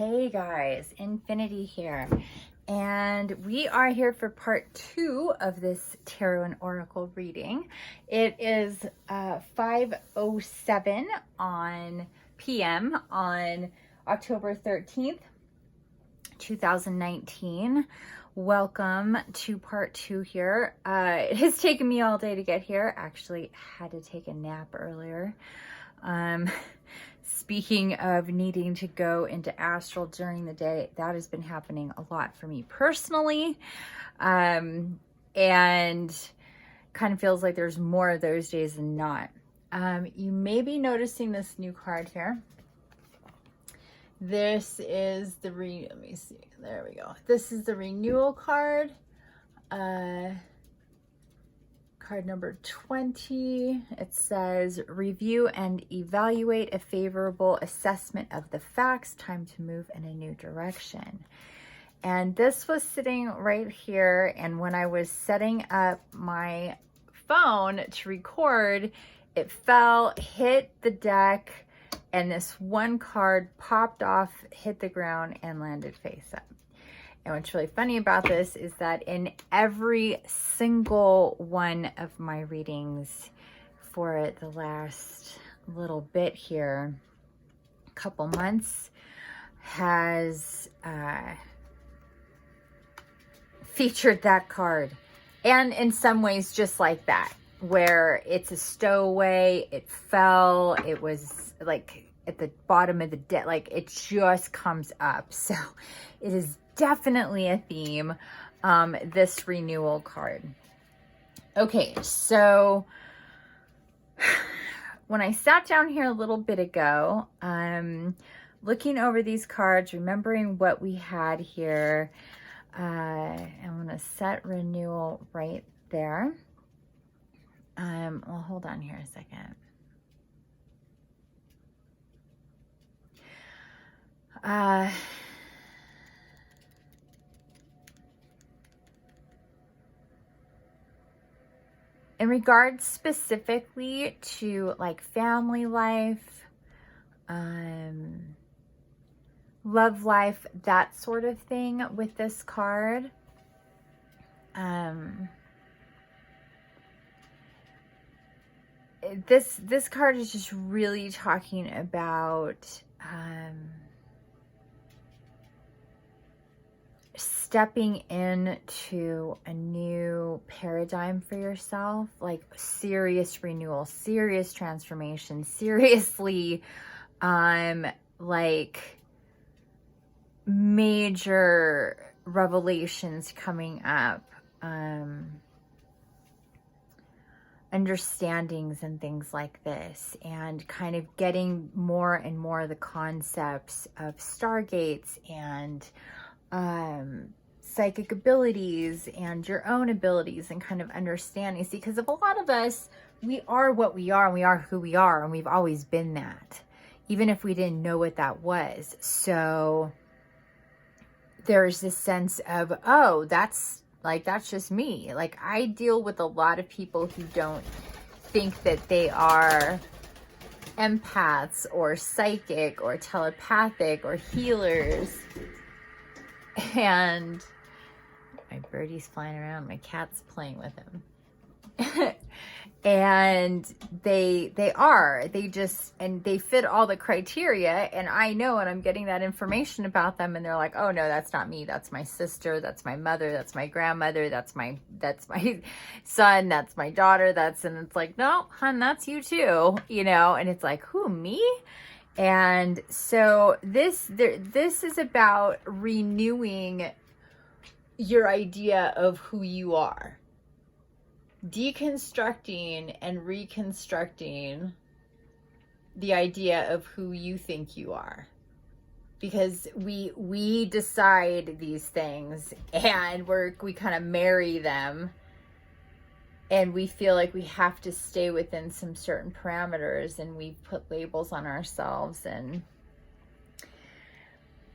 Hey guys, Infinity here, and we are here for part 2 of this Tarot and Oracle reading. It is 5:07 p.m. on October 13th, 2019. Welcome to part 2 here. It has taken me all day to get here. Actually, had to take a nap earlier. Speaking of needing to go into astral during the day, that has been happening a lot for me personally. And kind of feels like there's more of those days than not. You may be noticing this new card here. This is the let me see. There we go. This is the renewal card. Card number 20. It says, review and evaluate a favorable assessment of the facts. Time to move in a new direction. And this was sitting right here. And when I was setting up my phone to record, it fell, hit the deck, and this one card popped off, hit the ground, and landed face up. And what's really funny about this is that in every single one of my readings for the last little bit here, couple months, has featured that card. And in some ways just like that, where it's a stowaway, it fell, it was like at the bottom of the deck, like it just comes up. So it is definitely a theme, this renewal card. Okay, so when I sat down here a little bit ago, looking over these cards, remembering what we had here, I'm going to set renewal right there. Well, hold on here a second. In regards specifically to like family life, love life, that sort of thing with this card, this card is just really talking about stepping into a new paradigm for yourself, like serious renewal, serious transformation, seriously, like major revelations coming up, understandings and things like this, and kind of getting more and more the concepts of stargates and psychic abilities and your own abilities, and kind of understanding. See, because of a lot of us, we are what we are, and we are who we are, and we've always been that, even if we didn't know what that was. So there's this sense of, oh, that's just me. Like, I deal with a lot of people who don't think that they are empaths or psychic or telepathic or healers. And my birdie's flying around, my cat's playing with him. And they fit all the criteria, and I know, and I'm getting that information about them, and they're like, oh no, that's not me, that's my sister, that's my mother, that's my grandmother, that's my son, that's my daughter, and it's like, no, hun, that's you too, you know. And it's like, who, me? And so this is about renewing your idea of who you are, deconstructing and reconstructing the idea of who you think you are, because we decide these things, and we kind of marry them, and we feel like we have to stay within some certain parameters, and we put labels on ourselves, and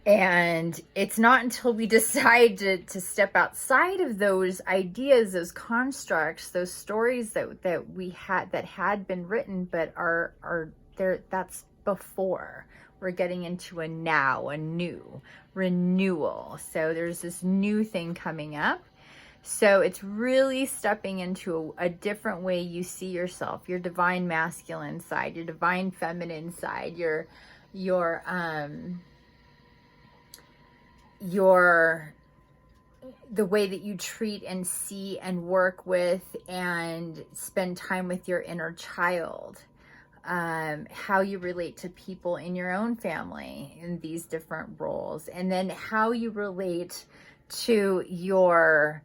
it's not until we decide to step outside of those ideas, those constructs, those stories that had been written, but are there, that's before. We're getting into a now, a new renewal. So there's this new thing coming up. So it's really stepping into a different way you see yourself, your divine masculine side, your divine feminine side, the way that you treat and see and work with and spend time with your inner child, how you relate to people in your own family in these different roles, and then how you relate to your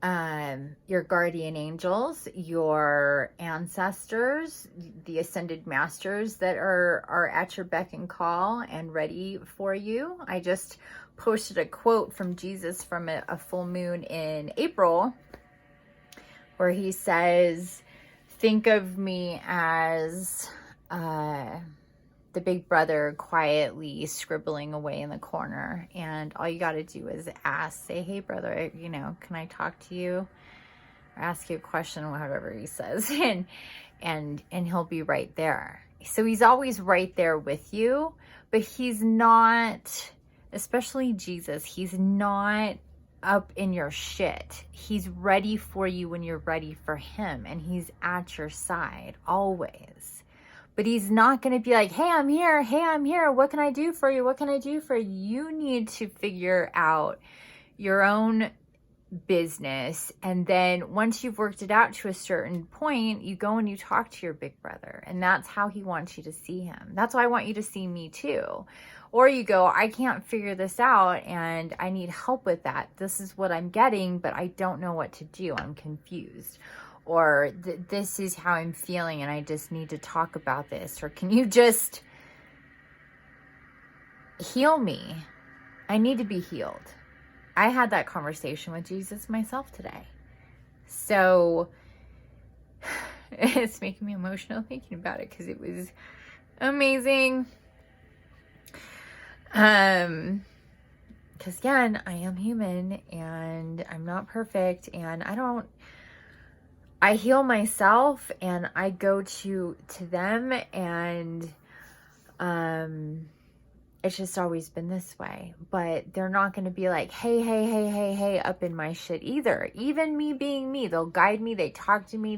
guardian angels, your ancestors, the ascended masters that are at your beck and call and ready for you. I just posted a quote from Jesus from a full moon in April, where he says, think of me as the big brother quietly scribbling away in the corner, and all you got to do is ask, say, hey brother, you know, can I talk to you, or ask you a question, whatever he says, and he'll be right there. So he's always right there with you, but he's not, especially Jesus, he's not up in your shit. He's ready for you when you're ready for him, and he's at your side always. But he's not going to be like, hey, I'm here. Hey, I'm here. What can I do for you? What can I do for you? You need to figure out your own business. And then once you've worked it out to a certain point, you go and you talk to your big brother. And that's how he wants you to see him. That's why I want you to see me too. Or you go, I can't figure this out and I need help with that. This is what I'm getting, but I don't know what to do. I'm confused. Or this is how I'm feeling and I just need to talk about this. Or can you just heal me? I need to be healed. I had that conversation with Jesus myself today. So it's making me emotional thinking about it because it was amazing. Because again, I am human and I'm not perfect, and I heal myself and I go to them, and it's just always been this way. But they're not going to be like, hey, up in my shit either. Even me being me, they'll guide me, they talk to me,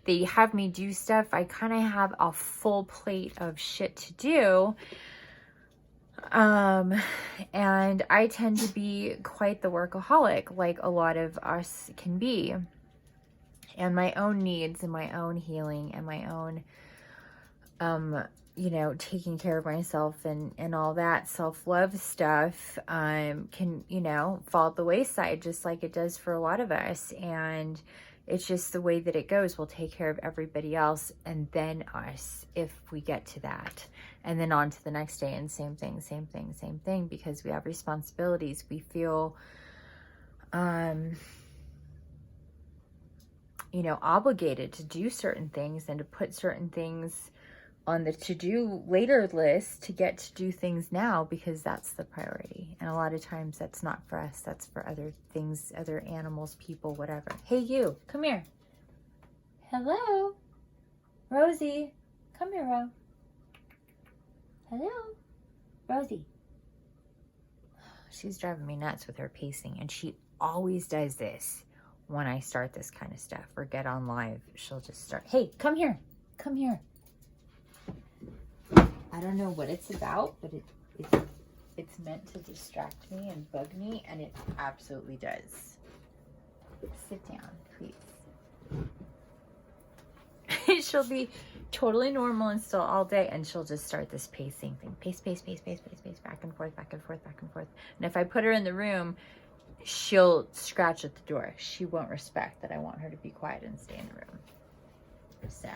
they have me do stuff. I kind of have a full plate of shit to do. And I tend to be quite the workaholic, like a lot of us can be. And my own needs and my own healing and my own, taking care of myself and all that self-love stuff, can, fall at the wayside just like it does for a lot of us. And it's just the way that it goes. We'll take care of everybody else and then us if we get to that. And then on to the next day and same thing, because we have responsibilities. We feel, obligated to do certain things and to put certain things on the to-do later list to get to do things now because that's the priority. And a lot of times that's not for us. That's for other things, other animals, people, whatever. Hey, you, come here. Hello. Rosie, come here, Ro. Hello. Rosie. She's driving me nuts with her pacing, and she always does this. When I start this kind of stuff or get on live, she'll just start, hey, come here, come here. I don't know what it's about, but it's meant to distract me and bug me, and it absolutely does. Sit down, please. She'll be totally normal and still all day, and she'll just start this pacing thing. Pace, back and forth. And if I put her in the room, she'll scratch at the door. She won't respect that I want her to be quiet and stay in the room. So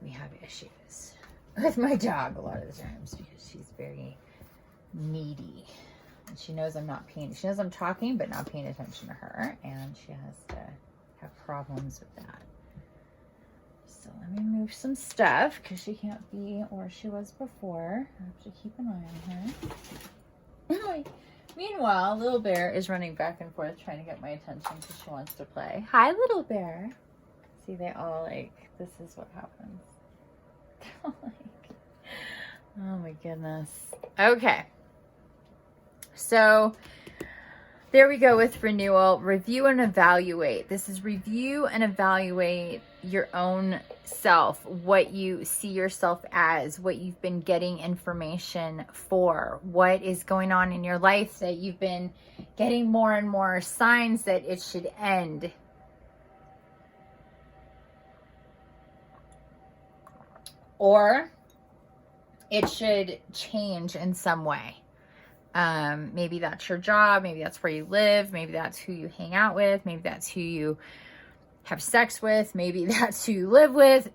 we have issues with my dog a lot of the times because she's very needy. And she knows I'm talking but not paying attention to her, and she has to have problems with that. So let me move some stuff because she can't be where she was before. I have to keep an eye on her. Meanwhile, Little Bear is running back and forth trying to get my attention because she wants to play. Hi, Little Bear. See, they all this is what happens. They're all Oh my goodness. Okay. So there we go with renewal. Review and evaluate. This is review and evaluate your own self, what you see yourself as, what you've been getting information for, what is going on in your life that you've been getting more and more signs that it should end. Or it should change in some way. Maybe that's your job, maybe that's where you live, maybe that's who you hang out with, maybe that's who you have sex with, maybe that's who you live with.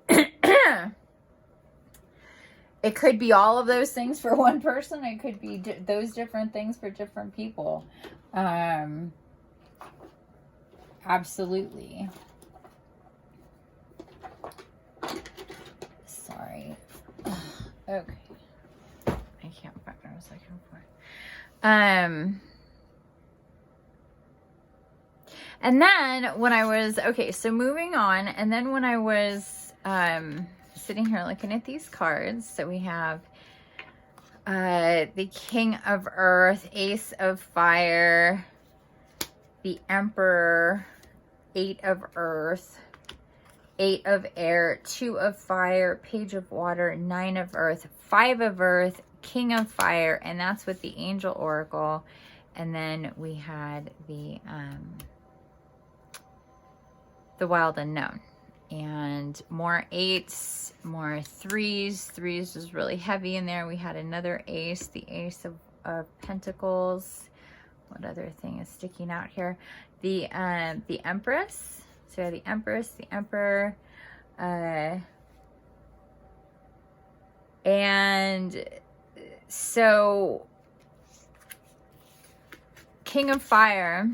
It could be all of those things for one person. It could be those different things for different people. Absolutely. Sorry. Okay. I can't find what I was looking for. And then when I was, okay, so moving on, and then when I was sitting here looking at these cards, so we have the King of Earth, Ace of Fire, the Emperor, 8 of Earth, 8 of Air, 2 of Fire, Page of Water, 9 of Earth, 5 of Earth, King of Fire, and that's with the Angel Oracle. And then we had the Wild Unknown, and more 8s, more 3s. 3s was really heavy in there. We had another ace, the Ace of Pentacles. What other thing is sticking out here? The Empress. So the Empress, the Emperor, and so King of Fire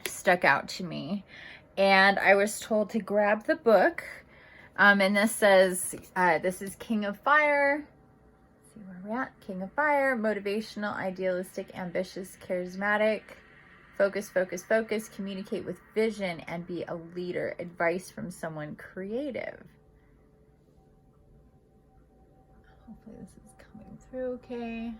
stuck out to me, and I was told to grab the book, and this says, this is King of Fire. Let's see where we're at. King of Fire, motivational, idealistic, ambitious, charismatic, focus, focus, focus, communicate with vision, and be a leader. Advice from someone creative. Hopefully this is coming through okay.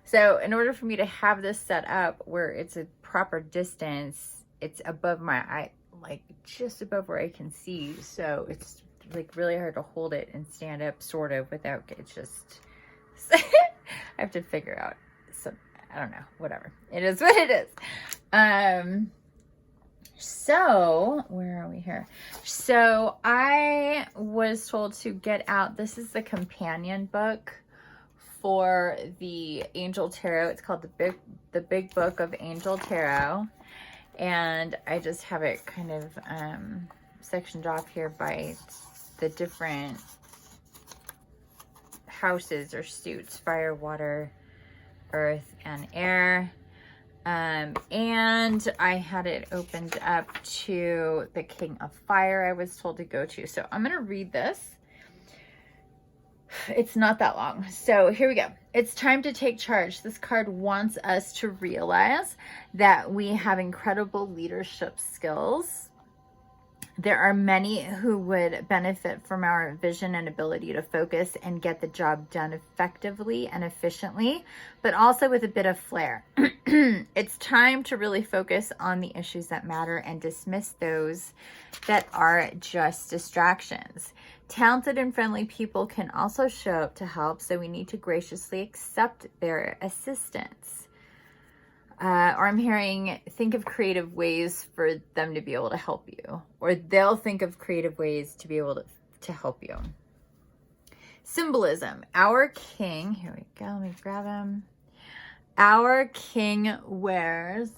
So in order for me to have this set up where it's a proper distance, it's above my eye, like just above where I can see. So it's like really hard to hold it and stand up sort of without, it's just, I have to figure out some, I don't know, whatever. It is what it is. So where are we here? So I was told to get out, this is the companion book for the Angel Tarot. It's called the Big Book of Angel Tarot, and I just have it kind of sectioned off here by the different houses or suits: fire, water, earth, and air. And I had it opened up to the King of Fire I was told to go to. So I'm going to read this. It's not that long. So here we go. It's time to take charge. This card wants us to realize that we have incredible leadership skills. There are many who would benefit from our vision and ability to focus and get the job done effectively and efficiently, but also with a bit of flair. It's time to really focus on the issues that matter and dismiss those that are just distractions. Talented and friendly people can also show up to help, so we need to graciously accept their assistance. Or I'm hearing, think of creative ways for them to be able to help you. Or they'll think of creative ways to be able to help you. Symbolism. Our king, here we go, let me grab him. Our king wears,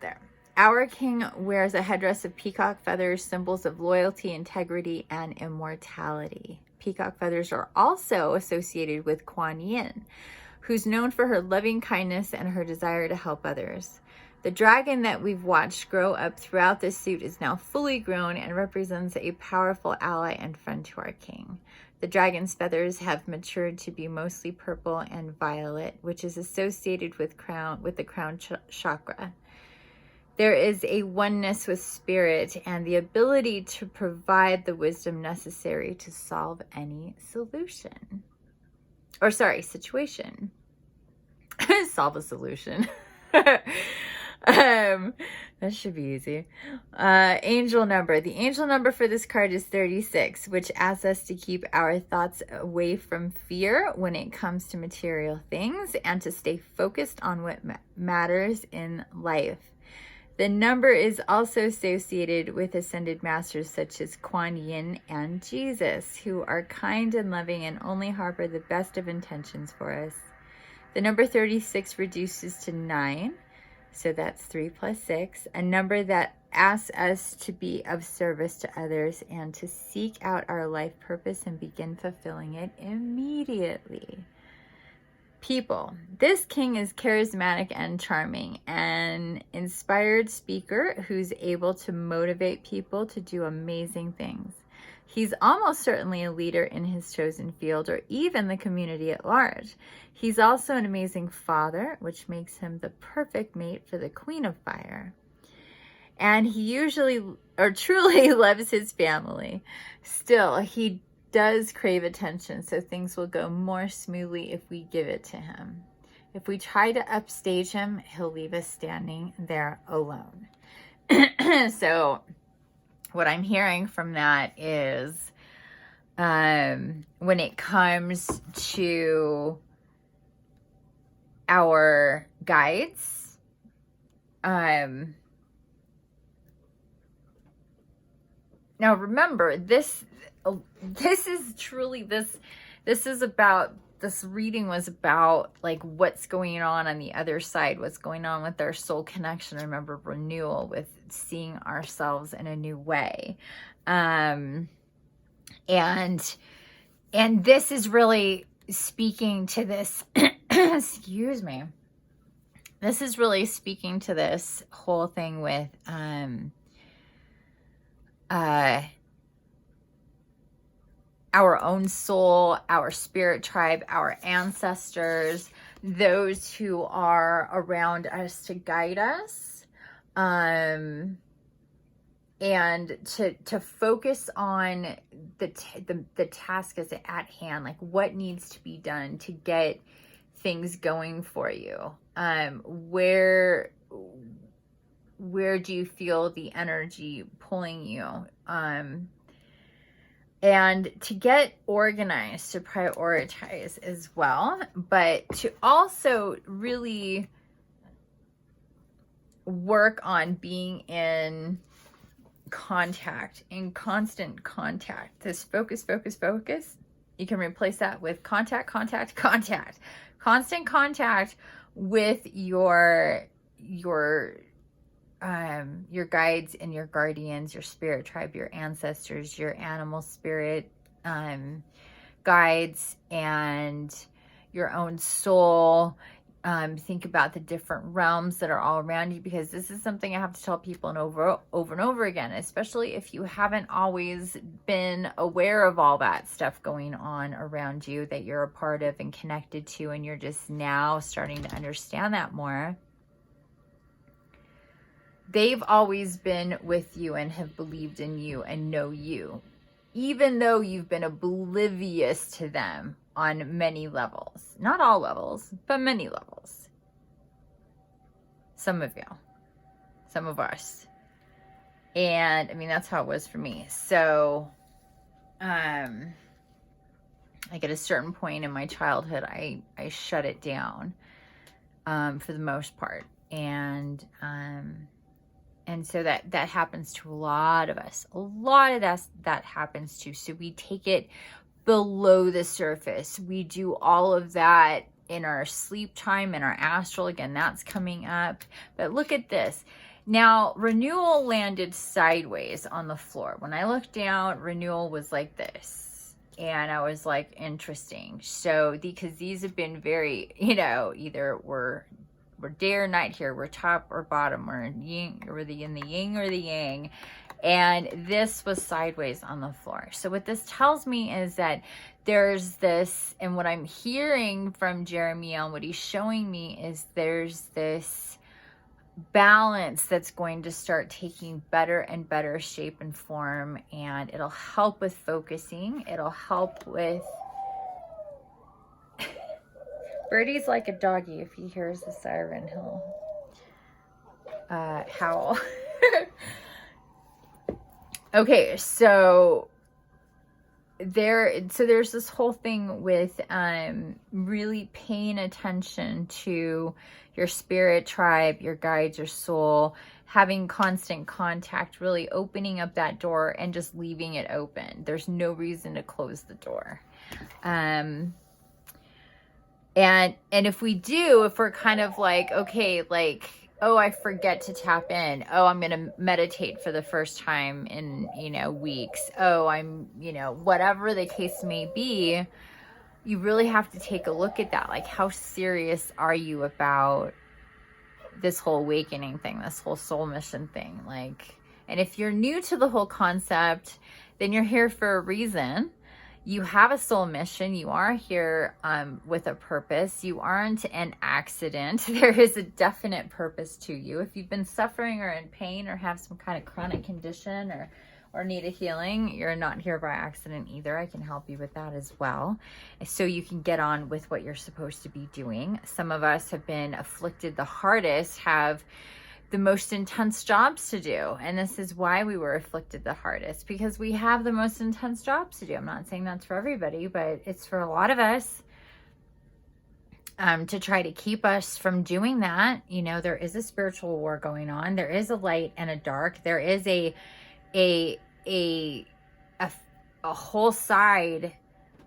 there. Our king wears a headdress of peacock feathers, symbols of loyalty, integrity, and immortality. Peacock feathers are also associated with Quan Yin, who's known for her loving kindness and her desire to help others. The dragon that we've watched grow up throughout this suit is now fully grown and represents a powerful ally and friend to our king. The dragon's feathers have matured to be mostly purple and violet, which is associated with the crown chakra. There is a oneness with spirit and the ability to provide the wisdom necessary to solve any solution. Or sorry, situation. Solve a solution. That should be easy. Angel number. The angel number for this card is 36, which asks us to keep our thoughts away from fear when it comes to material things and to stay focused on what matters in life. The number is also associated with ascended masters such as Quan Yin and Jesus, who are kind and loving and only harbor the best of intentions for us. The number 36 reduces to 9. So that's 3 plus 6, a number that asks us to be of service to others and to seek out our life purpose and begin fulfilling it immediately. People. This king is charismatic and charming, an inspired speaker who's able to motivate people to do amazing things. He's almost certainly a leader in his chosen field or even the community at large. He's also an amazing father, which makes him the perfect mate for the Queen of Fire. And he usually or truly loves his family. Still, he does crave attention, so things will go more smoothly if we give it to him. If we try to upstage him, he'll leave us standing there alone. So what I'm hearing from that is when it comes to our guides, now remember, this is truly, this is about, this reading was about like what's going on the other side, what's going on with our soul connection. Remember, renewal, with seeing ourselves in a new way. And this is really speaking to this, excuse me. This is really speaking to this whole thing with, our own soul, our spirit tribe, our ancestors, those who are around us to guide us, and to focus on the task is at hand, like what needs to be done to get things going for you. Where do you feel the energy pulling you? And to get organized, to prioritize as well, but to also really work on being in contact, in constant contact. This focus, you can replace that with contact. Constant contact with your guides and your guardians, your spirit tribe, your ancestors, your animal spirit guides, and your own soul. Think about the different realms that are all around you, because this is something I have to tell people over and over again, especially if you haven't always been aware of all that stuff going on around you that you're a part of and connected to, and you're just now starting to understand that more. They've always been with you and have believed in you and know you, even though you've been oblivious to them on many levels. Not all levels, but many levels. Some of you, some of us. And I mean, that's how it was for me. So, like at a certain point in my childhood, I shut it down, for the most part. And so that happens to a lot of us. A lot of that happens to. So we take it below the surface. We do all of that in our sleep time, in our astral. Again, that's coming up. But look at this. Now, renewal landed sideways on the floor. When I looked down, renewal was like this. And I was like, interesting. So, because these have been very, either we're day or night here, we're top or bottom, we're in yin, or the yin, the yin or the yang, and this was sideways on the floor. So what this tells me is that there's this, and what I'm hearing from Jeremiel, what he's showing me is there's this balance that's going to start taking better and better shape and form, and it'll help with focusing. It'll help with Birdie's like a doggy. If he hears the siren, he'll howl. Okay, so there's this whole thing with really paying attention to your spirit tribe, your guides, your soul, having constant contact, really opening up that door and just leaving it open. There's no reason to close the door. And if we're kind of like, okay, like, oh, I forget to tap in. Oh, I'm going to meditate for the first time in, weeks. Oh, I'm, whatever the case may be, you really have to take a look at that. Like, how serious are you about this whole awakening thing, this whole soul mission thing? Like, and if you're new to the whole concept, then you're here for a reason. You have a soul mission. You are here with a purpose. You aren't an accident. There is a definite purpose to you. If you've been suffering or in pain or have some kind of chronic condition or need a healing, you're not here by accident either. I can help you with that as well, so you can get on with what you're supposed to be doing. Some of us have been afflicted the hardest, have the most intense jobs to do. And this is why we were afflicted the hardest, because we have the most intense jobs to do. I'm not saying that's for everybody, but it's for a lot of us, to try to keep us from doing that. There is a spiritual war going on. There is a light and a dark. There is a whole side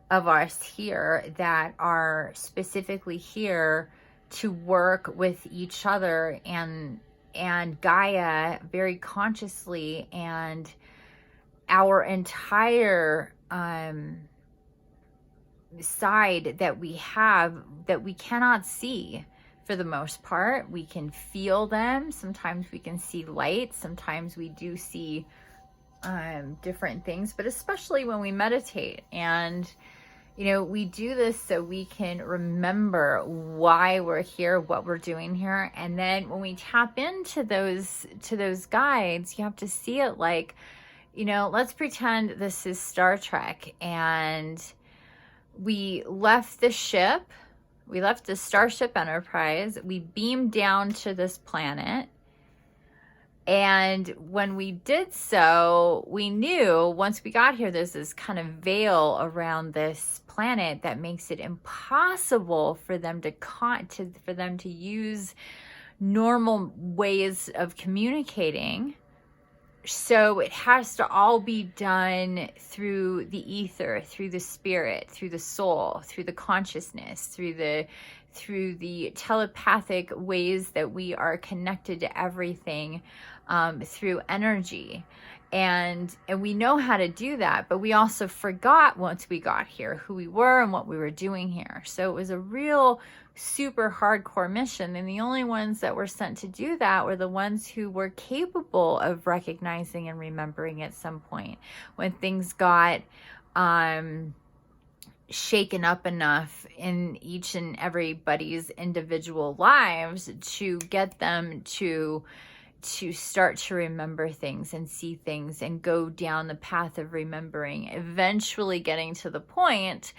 of us here that are specifically here to work with each other and Gaia very consciously, and our entire side that we have that we cannot see for the most part. We can feel them. Sometimes we can see light. Sometimes we do see different things, but especially when we meditate. And we do this so we can remember why we're here, what we're doing here. And then when we tap into those guides, you have to see it like, let's pretend this is Star Trek, and we left the ship, we left the Starship Enterprise, we beamed down to this planet. And when we did so, we knew once we got here, there's this kind of veil around this planet that makes it impossible for them to use normal ways of communicating. So it has to all be done through the ether, through the spirit, through the soul, through the consciousness, through the telepathic ways that we are connected to everything, through energy. And we know how to do that, but we also forgot once we got here who we were and what we were doing here. So it was a real super hardcore mission. And the only ones that were sent to do that were the ones who were capable of recognizing and remembering at some point when things got shaken up enough in each and everybody's individual lives to get them to start to remember things and see things and go down the path of remembering, eventually getting to the point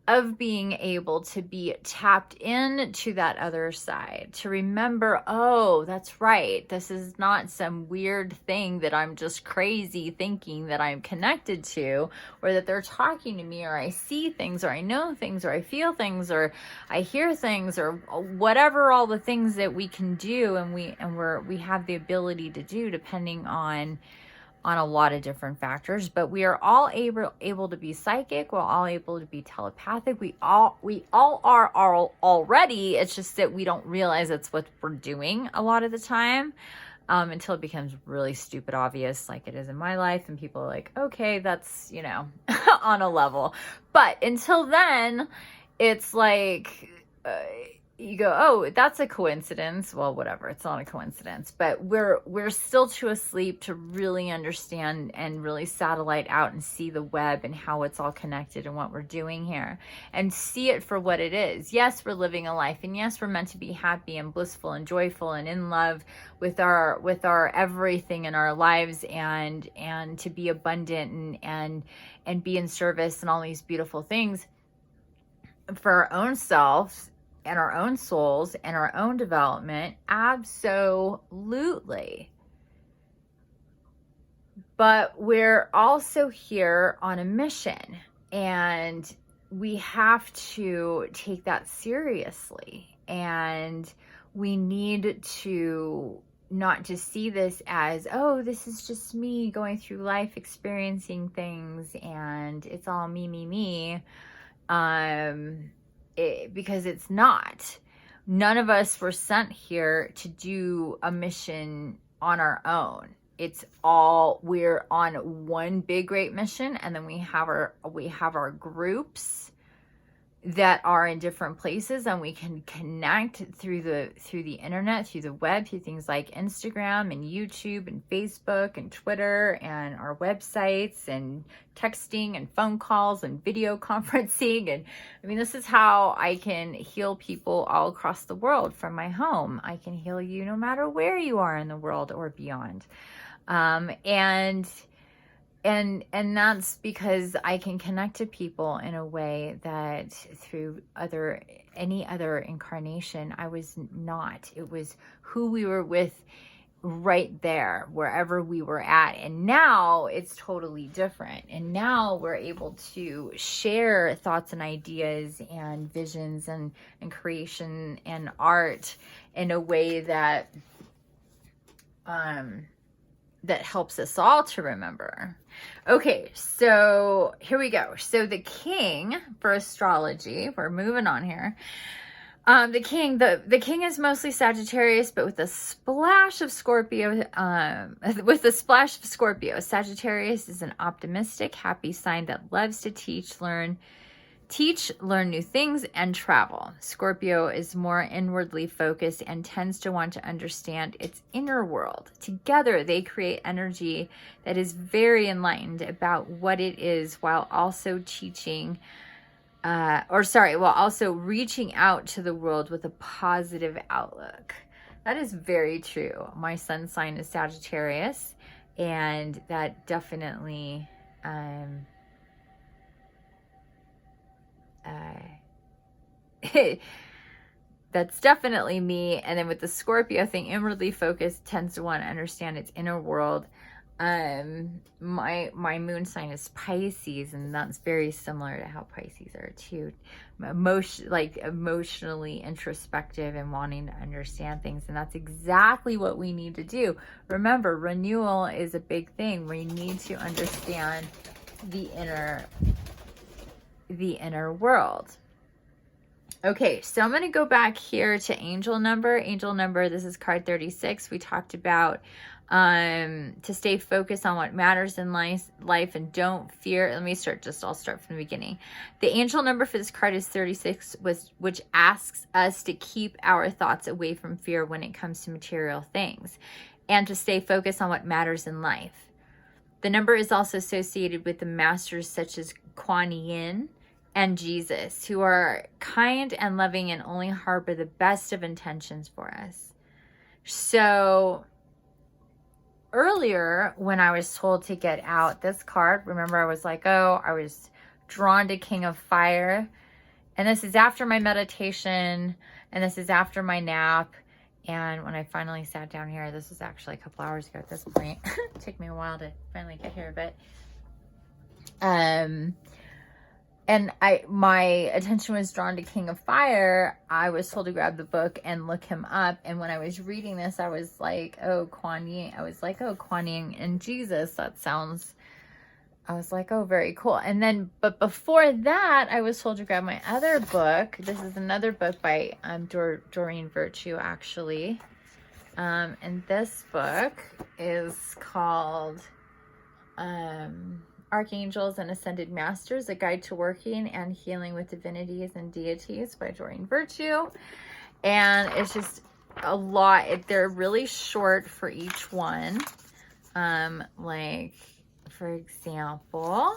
of being able to be tapped into that other side, to remember, oh, that's right, this is not some weird thing that I'm just crazy thinking that I'm connected to, or that they're talking to me, or I see things, or I know things, or I feel things, or I hear things, or whatever, all the things that we can do and we have the ability to do, depending on a lot of different factors. But we are all able to be psychic. We're all able to be telepathic. We all are already. It's just that we don't realize that's what we're doing a lot of the time, until it becomes really stupid obvious, like it is in my life, and people are like, okay, that's, on a level. But until then, it's like, you go, oh, that's a coincidence. Well, whatever, it's not a coincidence, but we're still too asleep to really understand and really satellite out and see the web and how it's all connected and what we're doing here, and see it for what it is. Yes, we're living a life, and yes, we're meant to be happy and blissful and joyful and in love with our everything in our lives, and to be abundant and be in service and all these beautiful things for our own selves and our own souls and our own development. Absolutely. But we're also here on a mission, and we have to take that seriously, and we need to not just see this as, oh, this is just me going through life experiencing things and it's all me. Because it's not. None of us were sent here to do a mission on our own. It's all, we're on one big great mission, and then we have our groups that are in different places, and we can connect through the internet, through the web, through things like Instagram and YouTube and Facebook and Twitter and our websites and texting and phone calls and video conferencing. And I mean, this is how I can heal people all across the world from my home. I can heal you no matter where you are in the world or beyond. And that's because I can connect to people in a way that through any other incarnation, I was not. It was who we were with right there, wherever we were at. And now it's totally different. And now we're able to share thoughts and ideas and visions and creation and art in a way that helps us all to remember. Okay, so here we go. So the king for astrology, we're moving on here. The king is mostly Sagittarius, but with a splash of Scorpio. Sagittarius is an optimistic, happy sign that loves to teach, learn new things, and travel. Scorpio is more inwardly focused and tends to want to understand its inner world. Together, they create energy that is very enlightened about what it is, while also reaching out to the world with a positive outlook. That is very true. My sun sign is Sagittarius, and that definitely that's definitely me. And then with the Scorpio thing, inwardly focused, tends to want to understand its inner world. My moon sign is Pisces, and that's very similar to how Pisces are too. Emotionally introspective and wanting to understand things, and that's exactly what we need to do. Remember, renewal is a big thing. We need to understand the inner world. Okay, so I'm going to go back here to angel number. Angel number, this is card 36. We talked about to stay focused on what matters in life and don't fear. I'll start from the beginning. The angel number for this card is 36, which asks us to keep our thoughts away from fear when it comes to material things and to stay focused on what matters in life. The number is also associated with the masters such as Quan Yin and Jesus, who are kind and loving and only harbor the best of intentions for us. So earlier, when I was told to get out this card, remember I was like, I was drawn to King of Fire. And this is after my meditation, and this is after my nap. And when I finally sat down here, this was actually a couple hours ago at this point. It took me a while to finally get here, but and my attention was drawn to King of Fire. I was told to grab the book and look him up. And when I was reading this, I was like, Quan Yin. I was like, Quan Yin and Jesus. I was like, very cool. And then, but before that, I was told to grab my other book. This is another book by Doreen Virtue, actually. And this book is called Archangels and Ascended Masters, A Guide to Working and Healing with Divinities and Deities by Doreen Virtue. And it's just a lot. They're really short for each one. Like, for example,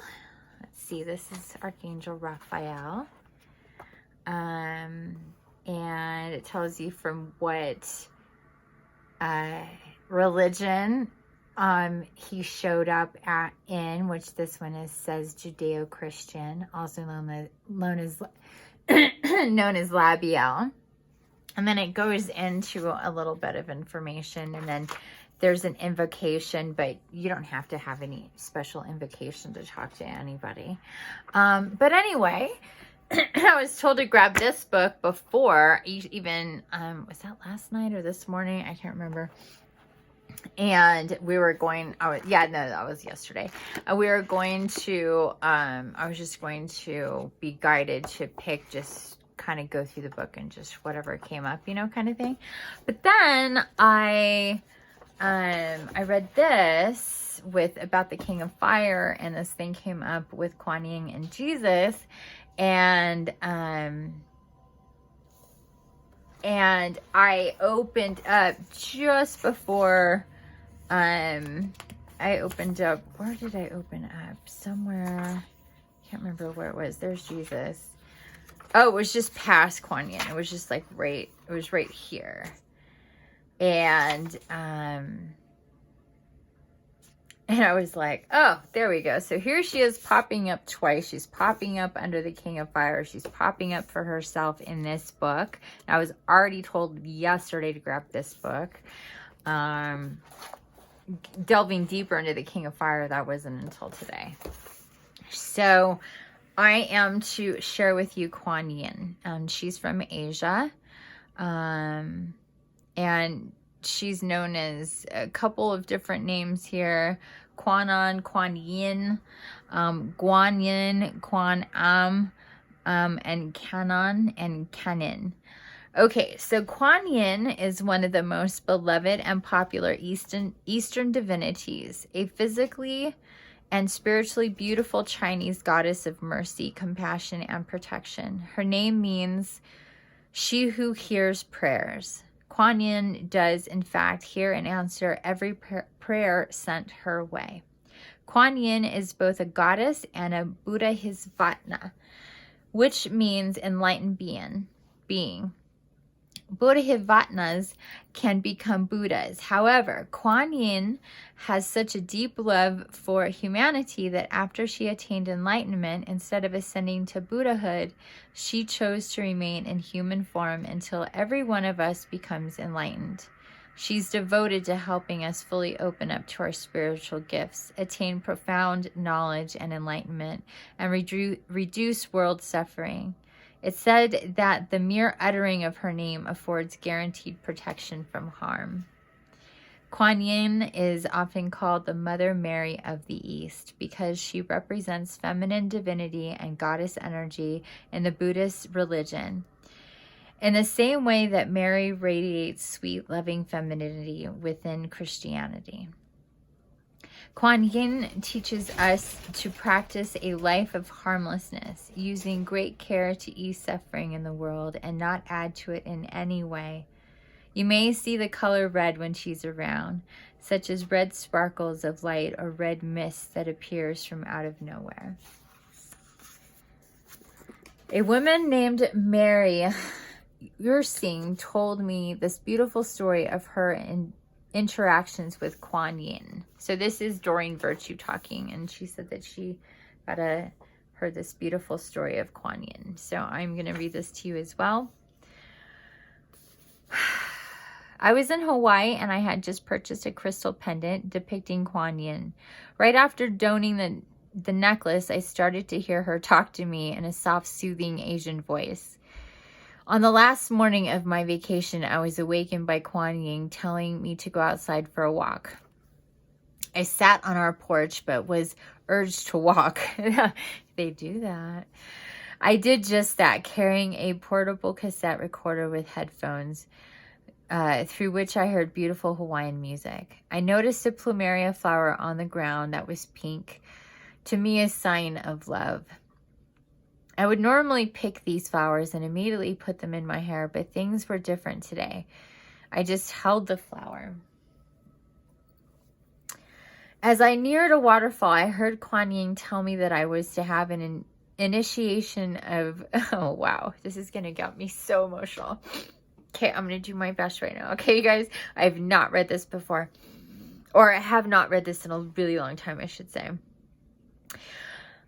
let's see, this is Archangel Raphael. And it tells you from what religion he showed up in, which this one says Judeo-Christian, also known as Labiel. And then it goes into a little bit of information, and then there's an invocation, but you don't have to have any special invocation to talk to anybody. But anyway, I was told to grab this book before, even, was that last night or this morning? I can't remember. And we were going, that was yesterday. We were going to, I was just going to be guided to pick, just kind of go through the book and just whatever came up, you know, kind of thing. But then I read this about the King of Fire, and this thing came up with Quan Yin and Jesus. And I opened up just before, I opened up, where did I open up? Somewhere, can't remember where it was. There's Jesus. Oh, it was just past Quan Yin. It was just like it was right here. And I was like, oh, there we go. So here she is popping up twice. She's popping up under the King of Fire. She's popping up for herself in this book. I was already told yesterday to grab this book. Delving deeper into the King of Fire, that wasn't until today. So I am to share with you Quan Yin. She's from Asia. And she's known as a couple of different names here. Quan Yin, Guan Yin, Quan and Canon and Canin. Okay, so Quan Yin is one of the most beloved and popular Eastern divinities, a physically and spiritually beautiful Chinese goddess of mercy, compassion, and protection. Her name means she who hears prayers. Quan Yin does, in fact, hear and answer every prayer sent her way. Quan Yin is both a goddess and a Bodhisattva, which means enlightened being. Bodhisattvas can become Buddhas. However, Quan Yin has such a deep love for humanity that after she attained enlightenment, instead of ascending to Buddhahood, she chose to remain in human form until every one of us becomes enlightened. She's devoted to helping us fully open up to our spiritual gifts, attain profound knowledge and enlightenment, and reduce world suffering. It's said that the mere uttering of her name affords guaranteed protection from harm. Quan Yin is often called the Mother Mary of the East because she represents feminine divinity and goddess energy in the Buddhist religion, in the same way that Mary radiates sweet, loving femininity within Christianity. Quan Yin teaches us to practice a life of harmlessness, using great care to ease suffering in the world and not add to it in any way. You may see the color red when she's around, such as red sparkles of light or red mist that appears from out of nowhere. A woman named Mary Ursing told me this beautiful story of her interactions with Quan Yin. So this is Doreen Virtue talking, and she said that she heard this beautiful story of Quan Yin. So I'm going to read this to you as well. I was in Hawaii and I had just purchased a crystal pendant depicting Quan Yin. Right after donning the necklace, I started to hear her talk to me in a soft, soothing Asian voice. On the last morning of my vacation, I was awakened by Quan Yin telling me to go outside for a walk. I sat on our porch, but was urged to walk. They do that. I did just that, carrying a portable cassette recorder with headphones, through which I heard beautiful Hawaiian music. I noticed a plumeria flower on the ground that was pink, to me a sign of love. I would normally pick these flowers and immediately put them in my hair, but things were different today. I just held the flower. As I neared a waterfall, I heard Quan Yin tell me that I was to have an initiation of, oh wow, this is going to get me so emotional. Okay, I'm going to do my best right now. Okay, you guys, I have not read this before. Or I have not read this in a really long time, I should say.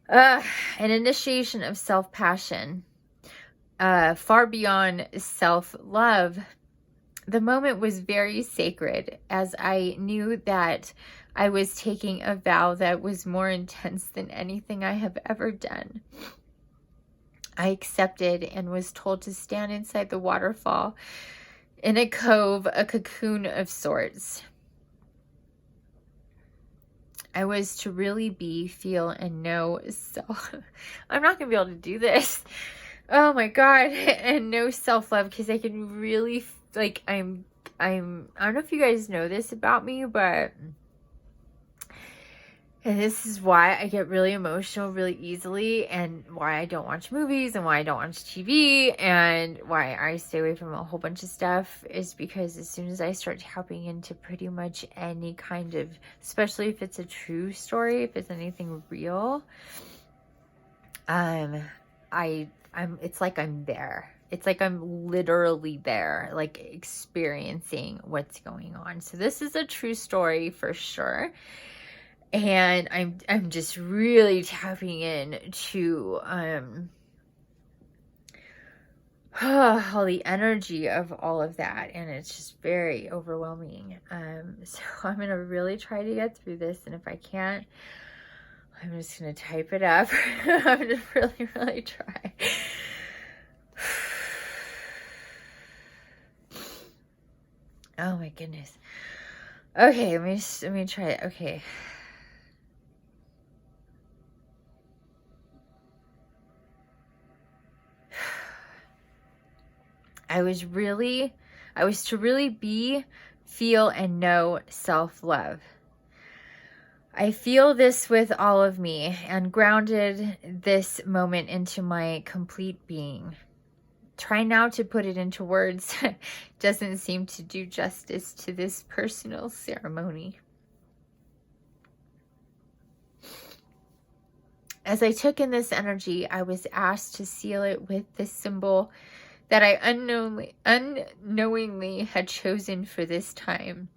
An initiation of self-passion, far beyond self-love. The moment was very sacred, as I knew that I was taking a vow that was more intense than anything I have ever done. I accepted and was told to stand inside the waterfall in a cove, a cocoon of sorts. I was to really be, feel, and know self. I'm not going to be able to do this. Oh my God. And know self-love, because I can really, like, I don't know if you guys know this about me, but, and this is why I get really emotional really easily, and why I don't watch movies, and why I don't watch TV, and why I stay away from a whole bunch of stuff, is because as soon as I start tapping into pretty much any kind of, especially if it's a true story, if it's anything real, it's like I'm there. It's like I'm literally there, like experiencing what's going on. So this is a true story for sure. And I'm just really tapping in to all the energy of all of that, and it's just very overwhelming. So I'm gonna really try to get through this, and if I can't, I'm just gonna type it up. I'm gonna really try. Oh my goodness. Okay, let me try it. Okay. I was to really be, feel, and know self-love. I feel this with all of me and grounded this moment into my complete being. Try now to put it into words. Doesn't seem to do justice to this personal ceremony. As I took in this energy, I was asked to seal it with this symbol that I unknowingly had chosen for this time,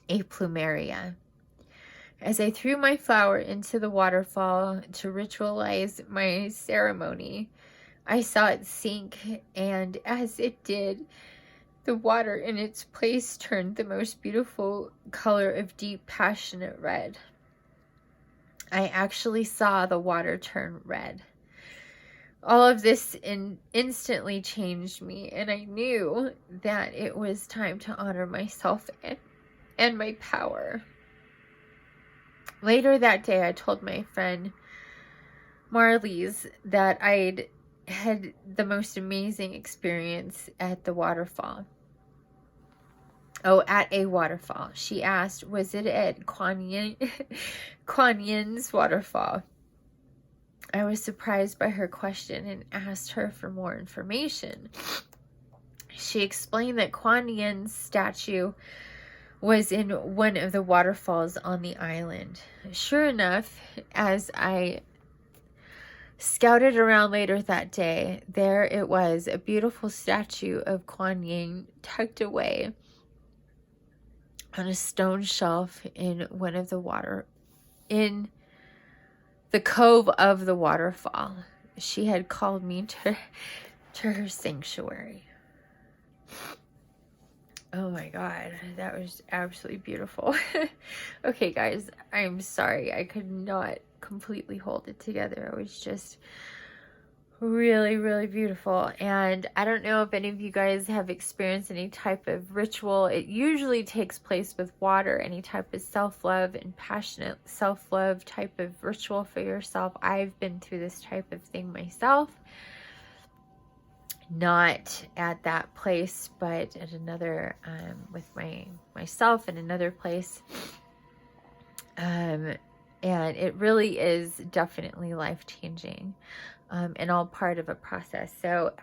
a plumeria. As I threw my flower into the waterfall to ritualize my ceremony, I saw it sink, and as it did, the water in its place turned the most beautiful color of deep, passionate red. I actually saw the water turn red. All of this instantly changed me, and I knew that it was time to honor myself and my power. Later that day, I told my friend Marlies that I'd had the most amazing experience at the waterfall. Oh, at a waterfall. She asked, was it at Quan Yin's waterfall? I was surprised by her question and asked her for more information. She explained that Quan Yin's statue was in one of the waterfalls on the island. Sure enough, as I scouted around later that day, there it was, a beautiful statue of Quan Yin tucked away on a stone shelf in one of the cove of the waterfall. She had called me to her sanctuary. Oh my God, that was absolutely beautiful. Okay, guys, I'm sorry. I could not completely hold it together. It was just really beautiful. And I don't know if any of you guys have experienced any type of ritual. It usually takes place with water, any type of self-love and passionate self-love type of ritual for yourself. I've been through this type of thing myself. Not at that place, but at another, with myself in another place. And it really is definitely life-changing, and all part of a process. So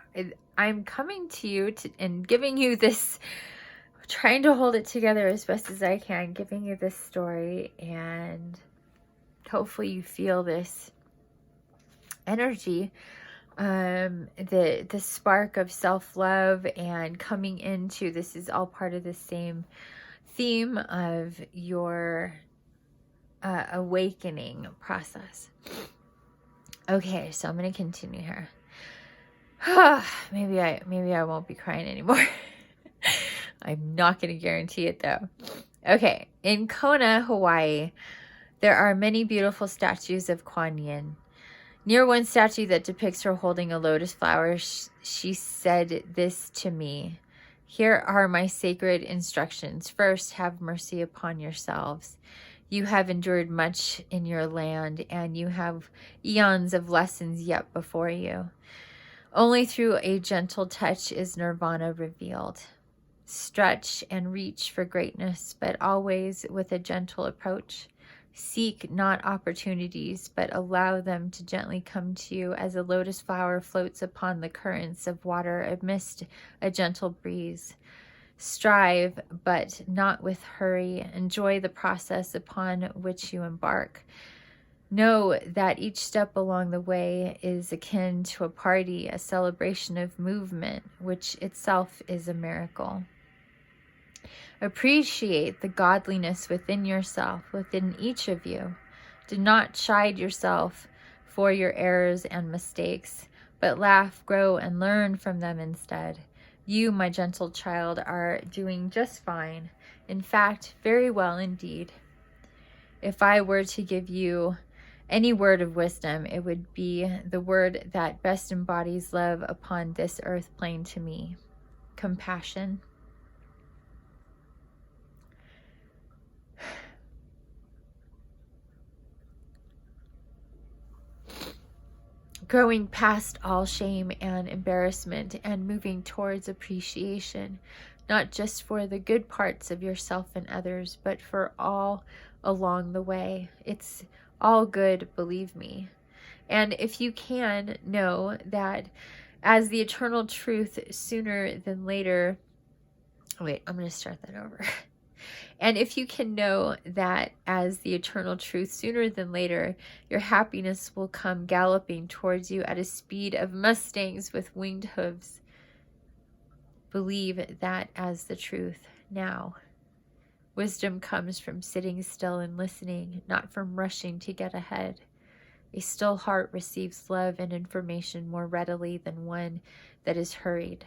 I'm coming to you and giving you this, trying to hold it together as best as I can, giving you this story, and hopefully you feel this energy, the spark of self-love, and coming into, this is all part of the same theme of your awakening process. Okay, so I'm going to continue here. maybe I won't be crying anymore. I'm not going to guarantee it though. Okay, in Kona, Hawaii, there are many beautiful statues of Quan Yin. Near one statue that depicts her holding a lotus flower, she said this to me: "Here are my sacred instructions. First, have mercy upon yourselves. You have endured much in your land, and you have eons of lessons yet before you. Only through a gentle touch is nirvana revealed. Stretch and reach for greatness, but always with a gentle approach. Seek not opportunities, but allow them to gently come to you as a lotus flower floats upon the currents of water amidst a gentle breeze. Strive, but not with hurry. Enjoy the process upon which you embark. Know that each step along the way is akin to a party, a celebration of movement, which itself is a miracle. Appreciate the godliness within yourself, within each of you. Do not chide yourself for your errors and mistakes, but laugh, grow, and learn from them instead. You, my gentle child, are doing just fine. In fact, very well indeed. If I were to give you any word of wisdom, it would be the word that best embodies love upon this earth plane to me: compassion. Growing past all shame and embarrassment and moving towards appreciation, not just for the good parts of yourself and others, but for all along the way. It's all good, believe me. And if you can, know that as the eternal truth, sooner than later, wait, I'm going to start that over. And if you can know that as the eternal truth, sooner than later, your happiness will come galloping towards you at a speed of mustangs with winged hooves. Believe that as the truth now. Wisdom comes from sitting still and listening, not from rushing to get ahead. A still heart receives love and information more readily than one that is hurried.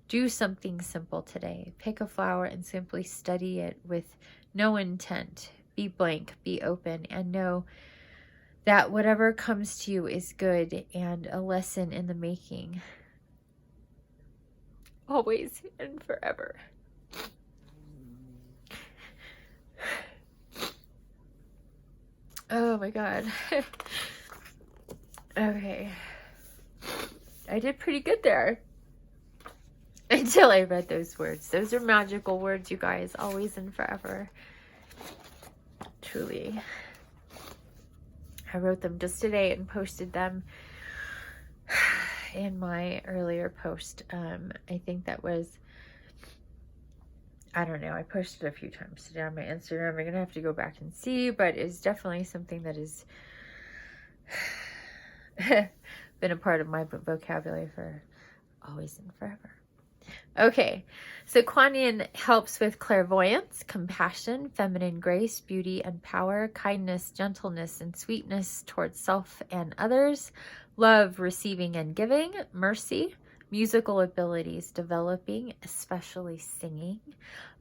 Do something simple today. Pick a flower and simply study it with no intent. Be blank, be open, and know that whatever comes to you is good and a lesson in the making. Always and forever. Oh my God. Okay. I did pretty good there. Until I read those words. Those are magical words, you guys. Always and forever. Truly. I wrote them just today and posted them in my earlier post. I think that was, I don't know, I posted a few times today on my Instagram. I'm going to have to go back and see, but it's definitely something that has been a part of my vocabulary for always and forever. Okay, so Quan Yin helps with clairvoyance, compassion, feminine grace, beauty and power, kindness, gentleness, and sweetness towards self and others, love, receiving and giving, mercy, musical abilities, developing, especially singing.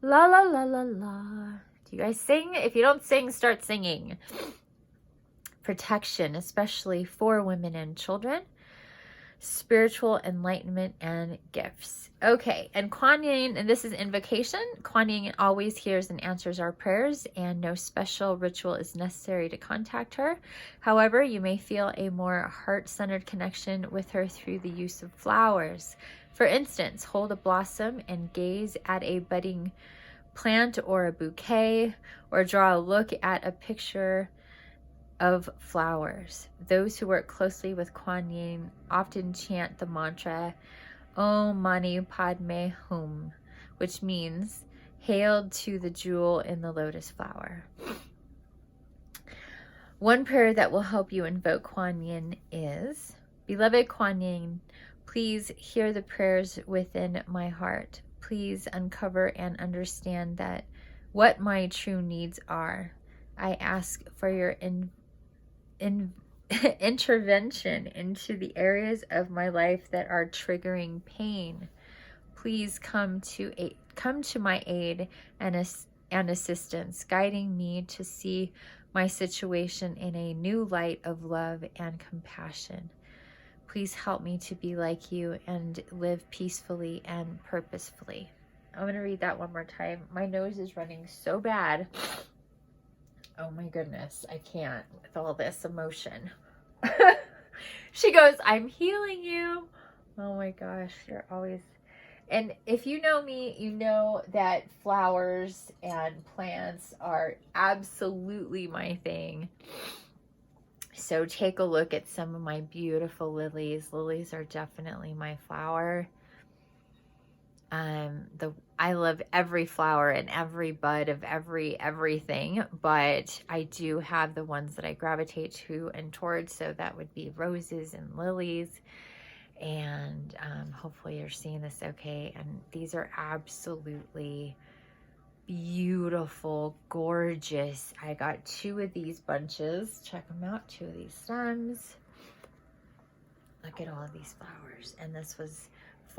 La la la la la. Do you guys sing? If you don't sing, start singing. Protection, especially for women and children. Spiritual enlightenment and gifts. Okay, and Quan Yin, and this is invocation. Quan Yin always hears and answers our prayers, and no special ritual is necessary to contact her. However, you may feel a more heart-centered connection with her through the use of flowers. For instance, hold a blossom and gaze at a budding plant or a bouquet, or draw a look at a picture of flowers. Those who work closely with Quan Yin often chant the mantra Om Mani Padme Hum, which means hail to the jewel in the lotus flower. One prayer that will help you invoke Quan Yin is, Beloved Quan Yin, please hear the prayers within my heart. Please uncover and understand that what my true needs are. I ask for your intervention into the areas of my life that are triggering pain. Please come to my aid and assistance, guiding me to see my situation in a new light of love and compassion. Please help me to be like you and live peacefully and purposefully. I'm going to read that one more time. My nose is running so bad. Oh my goodness, I can't with all this emotion. She goes, I'm healing you. Oh my gosh, you're always... And if you know me, you know that flowers and plants are absolutely my thing. So take a look at some of my beautiful lilies. Lilies are definitely my flower. I love every flower and every bud of everything, but I do have the ones that I gravitate to and towards. So that would be roses and lilies. And hopefully you're seeing this okay. And these are absolutely beautiful, gorgeous. I got 2 of these bunches. Check them out. 2 of these stems. Look at all of these flowers. And this was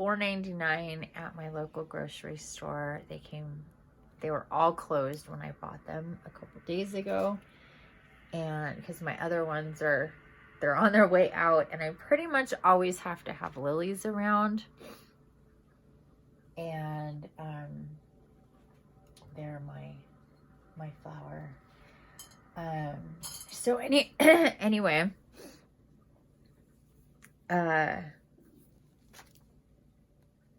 $4.99 at my local grocery store. They were all closed when I bought them a couple days ago. And because my other ones they're on their way out, and I pretty much always have to have lilies around. And they're my flower. So anyway,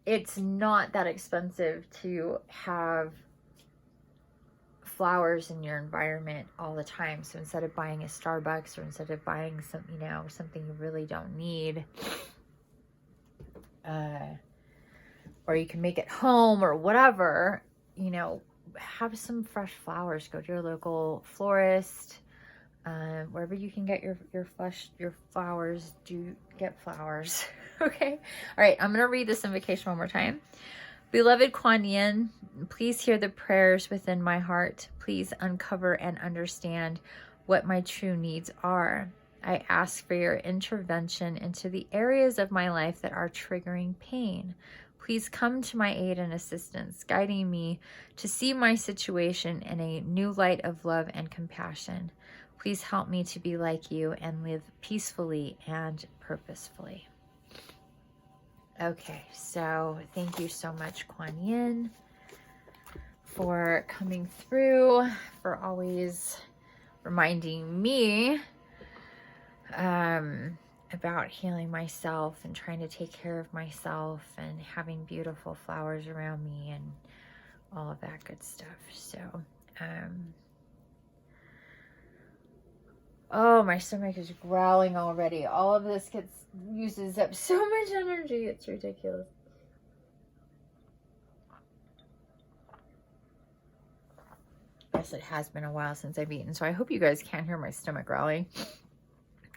it's not that expensive to have flowers in your environment all the time. So instead of buying a Starbucks, or instead of buying something you really don't need, or you can make it home or whatever, have some fresh flowers. Go to your local florist, wherever you can get your flowers. Do get flowers. Okay. All right. I'm going to read this invocation one more time. Beloved Quan Yin, please hear the prayers within my heart. Please uncover and understand what my true needs are. I ask for your intervention into the areas of my life that are triggering pain. Please come to my aid and assistance, guiding me to see my situation in a new light of love and compassion. Please help me to be like you and live peacefully and purposefully. Okay, so thank you so much, Quan Yin, for coming through, for always reminding me about healing myself and trying to take care of myself and having beautiful flowers around me and all of that good stuff. So, oh, my stomach is growling already. All of this uses up so much energy. It's ridiculous. Yes, it has been a while since I've eaten, so I hope you guys can't hear my stomach growling.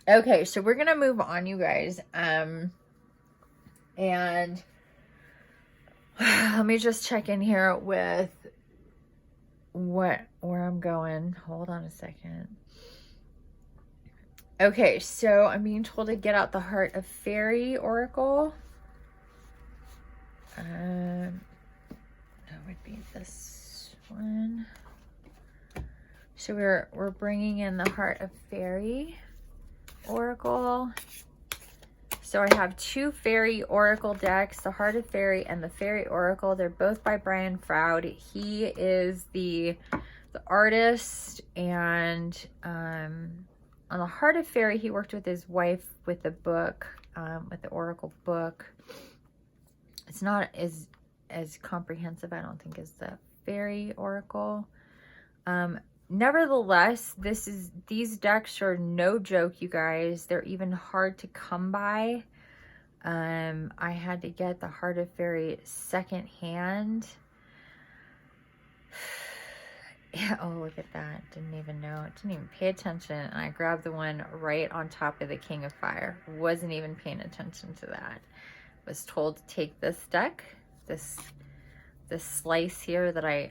Okay, so we're gonna move on, you guys. And let me just check in here with where I'm going. Hold on a second. Okay, so I'm being told to get out the Heart of Faerie Oracle. That would be this one. So we're bringing in the Heart of Faerie Oracle. So I have 2 Fairy Oracle decks, the Heart of Faerie and the Fairy Oracle. They're both by Brian Froud. He is the artist, and on the Heart of Faerie, he worked with his wife with the book, with the Oracle book. It's not as comprehensive, I don't think, as the Fairy Oracle. nevertheless, these decks are no joke, you guys. They're even hard to come by. I had to get the Heart of Faerie second hand. Yeah, oh, look at that. Didn't even know. Didn't even pay attention. And I grabbed the one right on top of the King of Fire. Wasn't even paying attention to that. Was told to take this deck, this slice here that I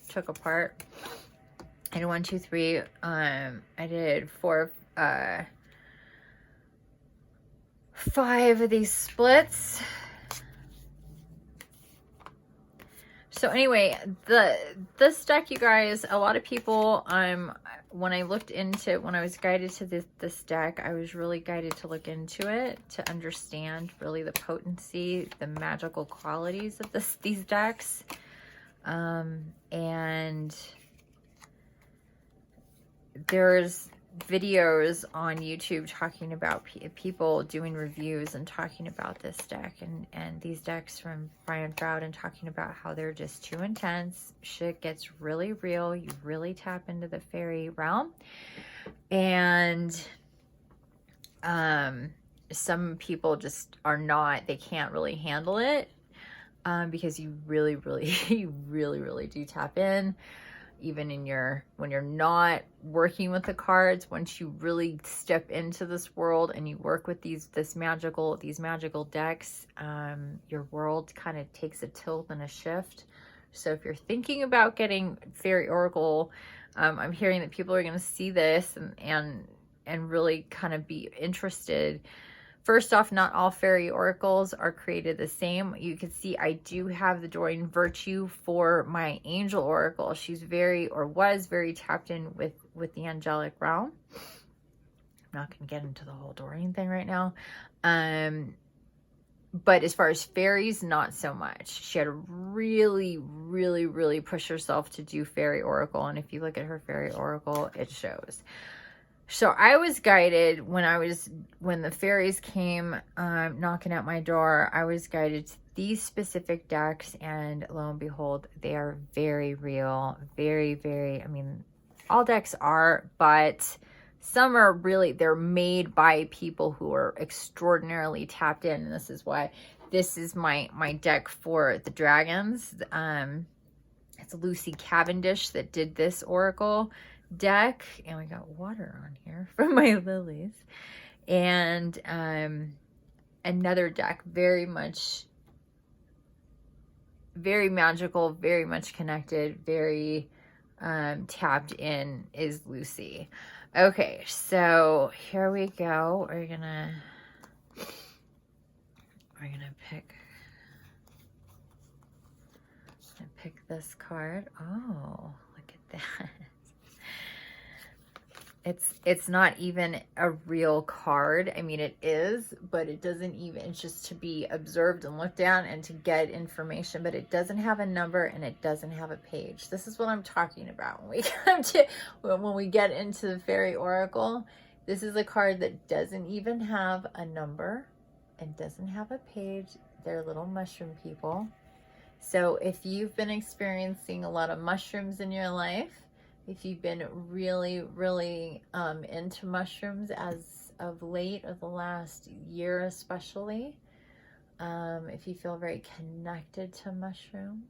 took apart. I did 1, 2, 3. I did 4, 5 of these splits. So anyway, this deck, you guys, a lot of people, when I looked into, when I was guided to this deck, I was really guided to look into it, to understand really the potency, the magical qualities of these decks. And there's videos on YouTube talking about people doing reviews and talking about this deck and these decks from Brian Froud, and talking about how they're just too intense. Shit gets really real. You really tap into the fairy realm. And some people just are not, they can't really handle it, because you really do tap in. Even in when you're not working with the cards, once you really step into this world and you work with these magical decks, your world kind of takes a tilt and a shift. So if you're thinking about getting Fairy Oracle, I'm hearing that people are going to see this and really kind of be interested. First off, not all fairy oracles are created the same. You can see I do have the Doreen Virtue for my angel oracle. She's was very tapped in with the angelic realm. I'm not going to get into the whole Doreen thing right now. But as far as fairies, not so much. She had to really push herself to do fairy oracle. And if you look at her fairy oracle, it shows. So I was guided when the fairies came knocking at my door, I was guided to these specific decks, and lo and behold, they are very real, very, I mean, all decks are, but some are really, they're made by people who are extraordinarily tapped in, and this is why this is my deck for the dragons. It's Lucy Cavendish that did this oracle deck, and we got water on here from my lilies. And another deck, very magical, very much connected, very tapped in, is Lucy. Okay, so here we go. We're gonna pick this card. Oh, look at that. It's not even a real card. I mean, it is, but it doesn't even, it's just to be observed and looked at and to get information, but it doesn't have a number and it doesn't have a page. This is what I'm talking about when we get into the Fairy Oracle. This is a card that doesn't even have a number and doesn't have a page. They're little mushroom people. So if you've been experiencing a lot of mushrooms in your life, if you've been really into mushrooms as of late, of the last year especially, if you feel very connected to mushrooms,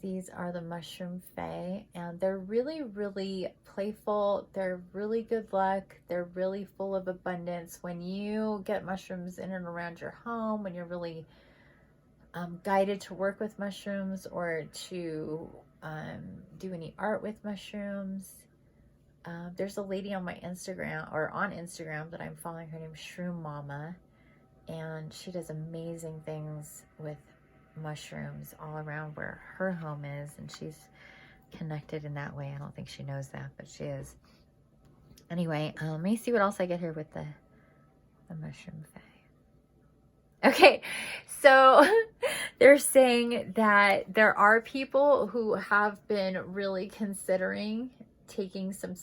these are the mushroom fae, and they're really playful. They're really good luck. They're really full of abundance. When you get mushrooms in and around your home, when you're really guided to work with mushrooms or to do any art with mushrooms. There's a lady on my Instagram, or on Instagram, that I'm following. Her name's Shroom Mama, and she does amazing things with mushrooms all around where her home is, and she's connected in that way. I don't think she knows that, but she is. Anyway, let me see what else I get here with the mushroom fae. Okay, so they're saying that there are people who have been really considering taking some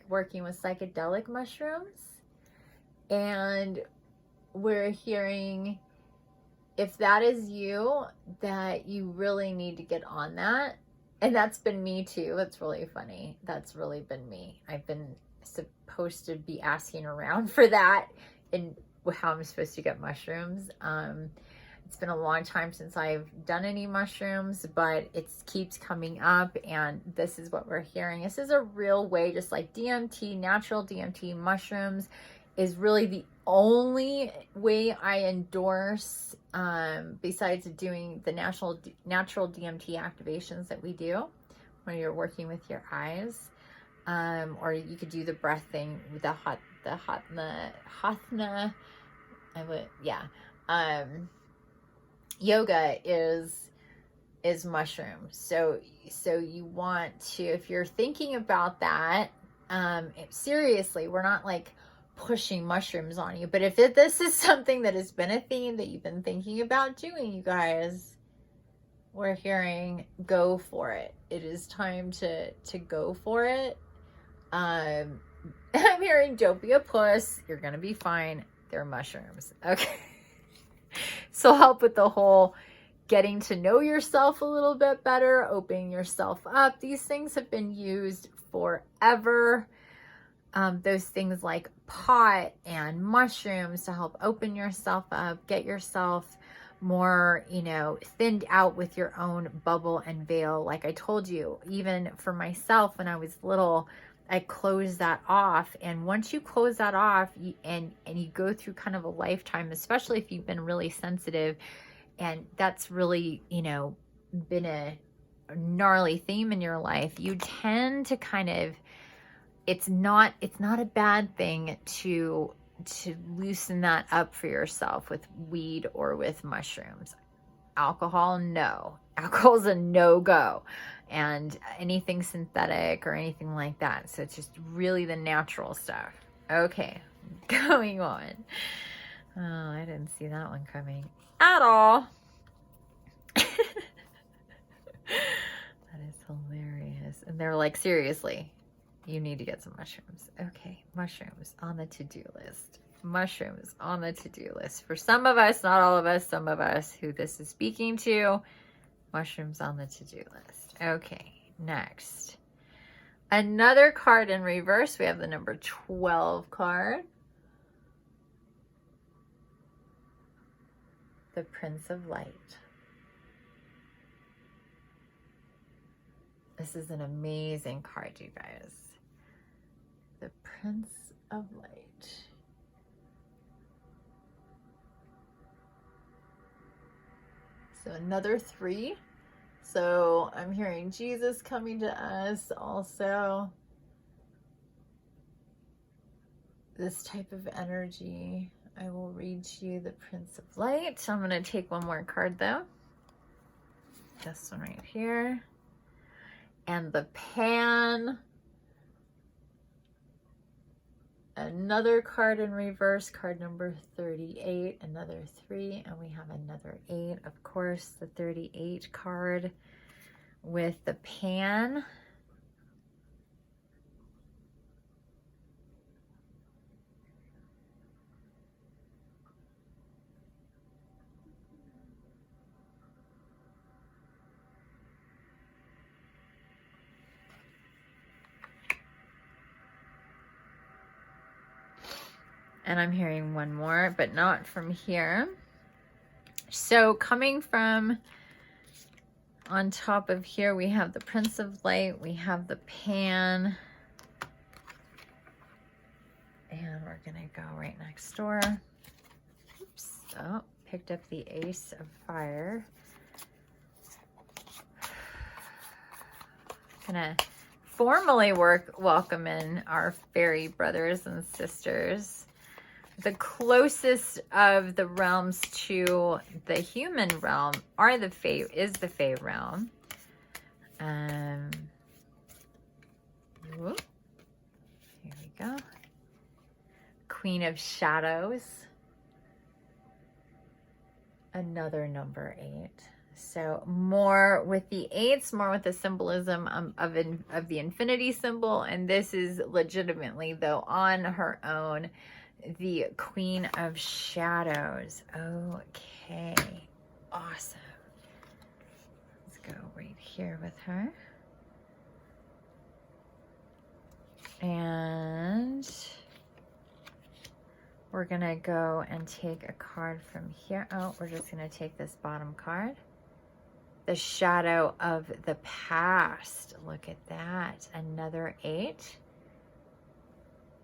working with psychedelic mushrooms. And we're hearing, if that is you, that you really need to get on that. And that's been me too. That's really funny. That's really been me. I've been supposed to be asking around for that and how I'm supposed to get mushrooms. It's been a long time since I've done any mushrooms, but it keeps coming up, and this is what we're hearing. This is a real way, just like DMT, natural DMT, mushrooms is really the only way I endorse, besides doing the natural DMT activations that we do when you're working with your eyes. Or you could do the breath thing with the hatha. Yoga is mushrooms. So you want to, if you're thinking about that, seriously, we're not like pushing mushrooms on you, but if this is something that has been a theme that you've been thinking about doing, you guys, we're hearing go for it. It is time to go for it. I'm hearing don't be a puss. You're gonna be fine. They're mushrooms. Okay. So help with the whole getting to know yourself a little bit better, opening yourself up. These things have been used forever. Those things like pot and mushrooms to help open yourself up, get yourself more, thinned out with your own bubble and veil. Like I told you, even for myself, when I was little, I closed that off. And once you close that off and you go through kind of a lifetime, especially if you've been really sensitive, and that's really, been a gnarly theme in your life, you tend to kind of, it's not a bad thing to loosen that up for yourself with weed or with mushrooms. Alcohol, no. Alcohol's a no-go. And anything synthetic or anything like that. So it's just really the natural stuff. Okay, going on. Oh, I didn't see that one coming at all. That is hilarious. And they're like, seriously, you need to get some mushrooms. Okay, mushrooms on the to-do list. Mushrooms on the to-do list. For some of us, not all of us, some of us who this is speaking to, mushrooms on the to-do list. Okay, next. Another card in reverse. We have the number 12 card. The Prince of Light. This is an amazing card, you guys. The Prince of Light. So another 3. So I'm hearing Jesus coming to us also. This type of energy. I will read to you the Prince of Light. So I'm going to take one more card though. This one right here. And the Pan. Another card in reverse, card number 38, another 3, and we have another 8. Of course, the 38 card with the Pan. And I'm hearing one more, but not from here. So coming from on top of here, we have the Prince of Light, we have the Pan, and we're gonna go right next door. Oops, oh, picked up the Ace of Fire. Gonna formally welcome in our fairy brothers and sisters. The closest of the realms to the human realm are the Fae, is the Fae realm. Whoop. Here we go. Queen of Shadows. Another number 8. So more with the 8s, more with the symbolism of the infinity symbol. And this is legitimately, though, on her own, the Queen of Shadows. Okay, awesome. Let's go right here with her. And we're going to go and take a card from here. Oh, we're just going to take this bottom card. The shadow of the past. Look at that. Another 8.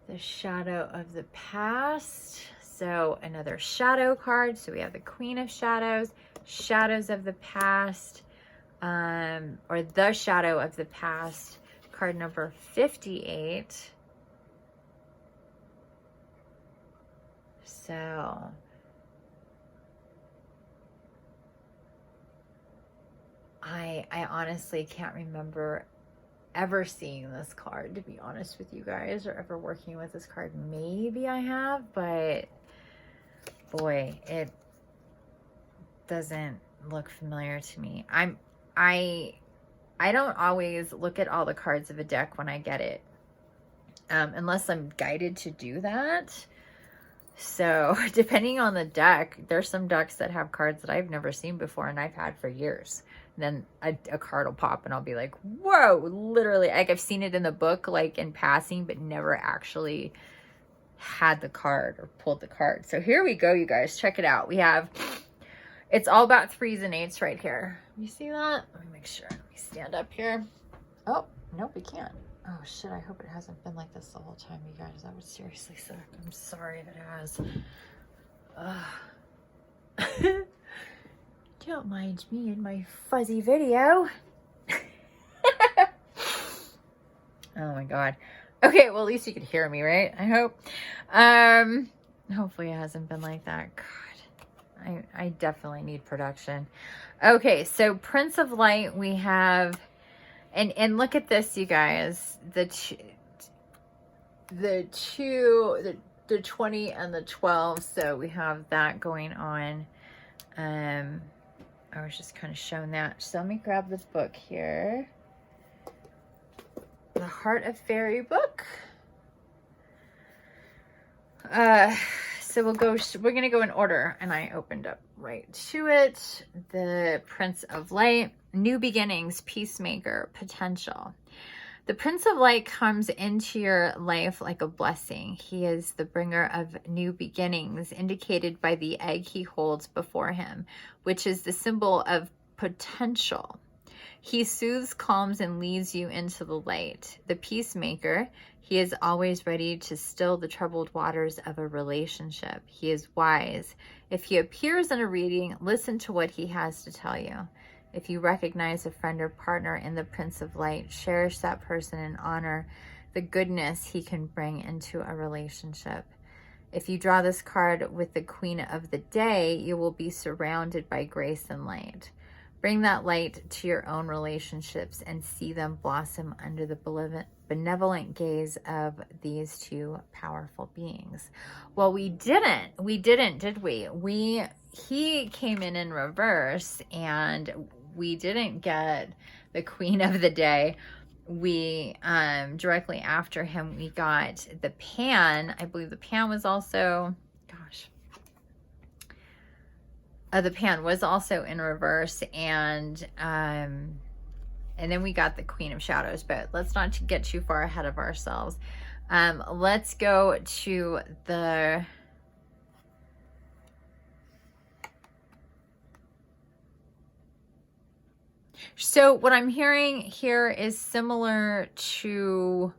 The shadow of the past. So another shadow card. So we have the Queen of Shadows, shadows of the past, or the shadow of the past. Card number 58. So I honestly can't remember ever seeing this card, to be honest with you guys, or ever working with this card. Maybe I have, but boy, it doesn't look familiar to me. I don't always look at all the cards of a deck when I get it, unless I'm guided to do that. So depending on the deck, there's some decks that have cards that I've never seen before and I've had for years. And then a card will pop and I'll be like, whoa, literally, like I've seen it in the book, like in passing, but never actually had the card or pulled the card. So here we go, you guys, check it out. We have, it's all about 3s and 8s right here. You see that? Let me make sure. Let me stand up here. Oh, nope, we can't. Oh shit, I hope it hasn't been like this the whole time, you guys. That would seriously suck. I'm sorry if it has. Don't mind me in my fuzzy video. Oh my god. Okay, well at least you could hear me, right? I hope. Hopefully it hasn't been like that. God, I definitely need production. Okay, so Prince of Light we have, and look at this, you guys. The 20 and the 12. So we have that going on. I was just kind of showing that. So let me grab this book here. The Heart of Faerie book. So we're going to go in order, and I opened up right to it. The Prince of Light, new beginnings, peacemaker, potential. The Prince of Light comes into your life like a blessing. He is the bringer of new beginnings, indicated by the egg he holds before him, which is the symbol of potential. He soothes, calms, and leads you into the light. The peacemaker, he is always ready to still the troubled waters of a relationship. He is wise. If he appears in a reading, listen to what he has to tell you. If you recognize a friend or partner in the Prince of Light, cherish that person and honor the goodness he can bring into a relationship. If you draw this card with the Queen of the Day, you will be surrounded by grace and light. Bring that light to your own relationships and see them blossom under the benevolent gaze of these two powerful beings. Well, we didn't, did we? He came in reverse, and we didn't get the Queen of the Day. We, directly after him, we got the Pan. I believe the Pan was also, the Pan was also in reverse, and then we got the Queen of Shadows. But let's not get too far ahead of ourselves. Let's go to the... So what I'm hearing here is similar to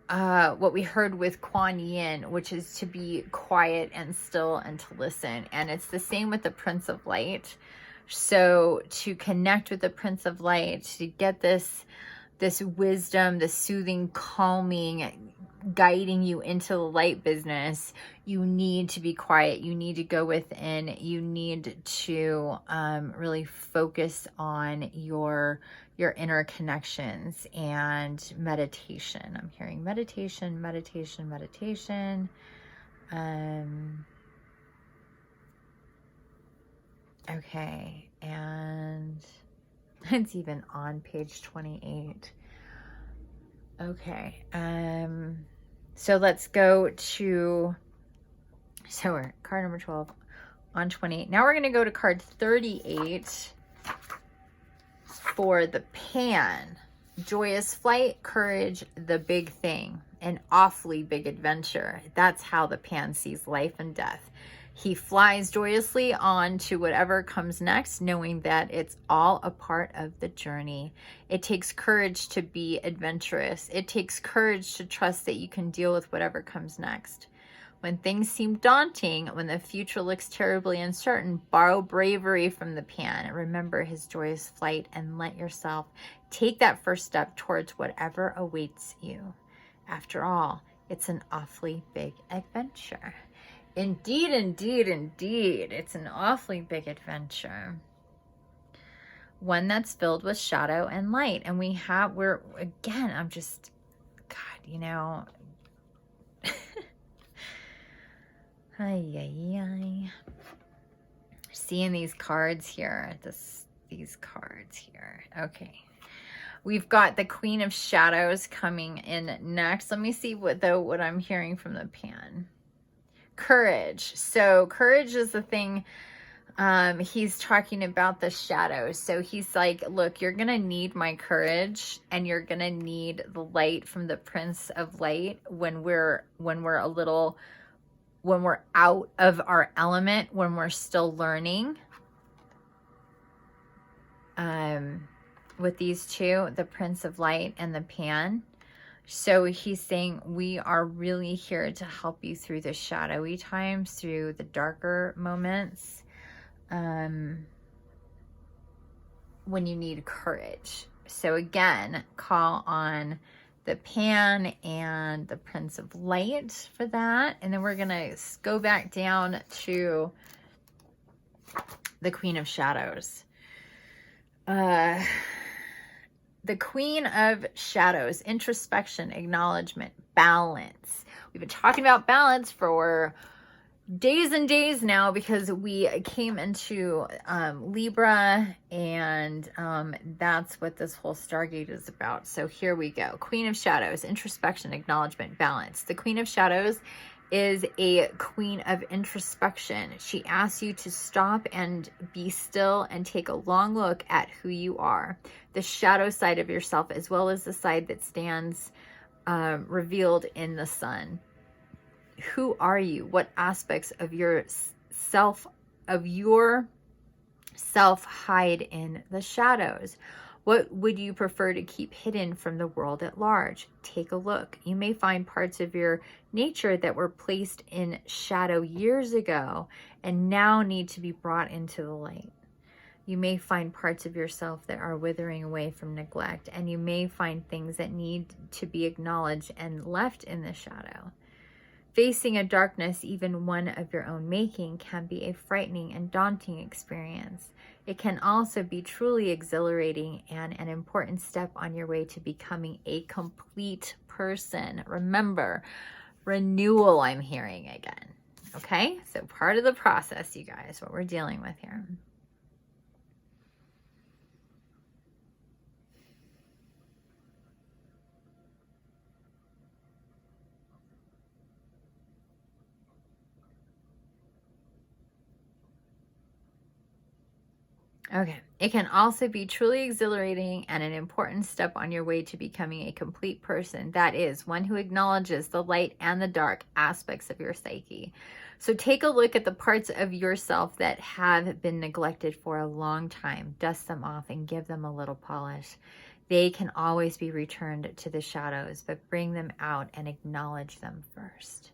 what we heard with Quan Yin, which is to be quiet and still and to listen. And it's the same with the Prince of Light. So to connect with the Prince of Light, to get this wisdom, the soothing, calming, guiding you into the light business, you need to be quiet. You need to go within. You need to really focus on your inner connections and meditation. I'm hearing meditation, meditation, meditation. Okay, and it's even on page 28. Okay, so let's go to, so we're at card number 12 on 28. Now we're going to go to card 38 for the Pan. joyous flight, courage, the big thing, an awfully big adventure. That's how the Pan sees life and death. He flies joyously on to whatever comes next, knowing that it's all a part of the journey. It takes courage to be adventurous. It takes courage to trust that you can deal with whatever comes next. When things seem daunting, when the future looks terribly uncertain, borrow bravery from the Pan. Remember his joyous flight and let yourself take that first step towards whatever awaits you. After all, it's an awfully big adventure. Indeed, indeed, indeed. It's an awfully big adventure. One that's filled with shadow and light. And again, I'm just, God, you know. Ay. Seeing these cards here. These cards here. Okay. We've got the Queen of Shadows coming in next. Let me see what I'm hearing from the Pan. Courage. So courage is the thing. He's talking about the shadows. So he's like, look, you're going to need my courage and you're going to need the light from the Prince of Light when we're out of our element, when we're still learning. With these two, the Prince of Light and the Pan. So he's saying we are really here to help you through the shadowy times, through the darker moments, when you need courage. So again, call on the Pan and the Prince of Light for that. And then we're going to go back down to the Queen of Shadows. The Queen of Shadows, introspection, acknowledgement, balance. We've been talking about balance for days and days now because we came into Libra, and that's what this whole Stargate is about. So here we go. Queen of Shadows, introspection, acknowledgement, balance. The Queen of Shadows is a queen of introspection. She asks you to stop and be still and take a long look at who you are, the shadow side of yourself, as well as the side that stands revealed in the sun. Who are you? What aspects of yourself hide in the shadows? What would you prefer to keep hidden from the world at large? Take a look. You may find parts of your nature that were placed in shadow years ago and now need to be brought into the light. You may find parts of yourself that are withering away from neglect, and you may find things that need to be acknowledged and left in the shadow. Facing a darkness, even one of your own making, can be a frightening and daunting experience. It can also be truly exhilarating and an important step on your way to becoming a complete person. Remember, renewal, I'm hearing again. Okay, so part of the process, you guys, what we're dealing with here. Okay. It can also be truly exhilarating and an important step on your way to becoming a complete person. That is, one who acknowledges the light and the dark aspects of your psyche. So take a look at the parts of yourself that have been neglected for a long time. Dust them off and give them a little polish. They can always be returned to the shadows, but bring them out and acknowledge them first.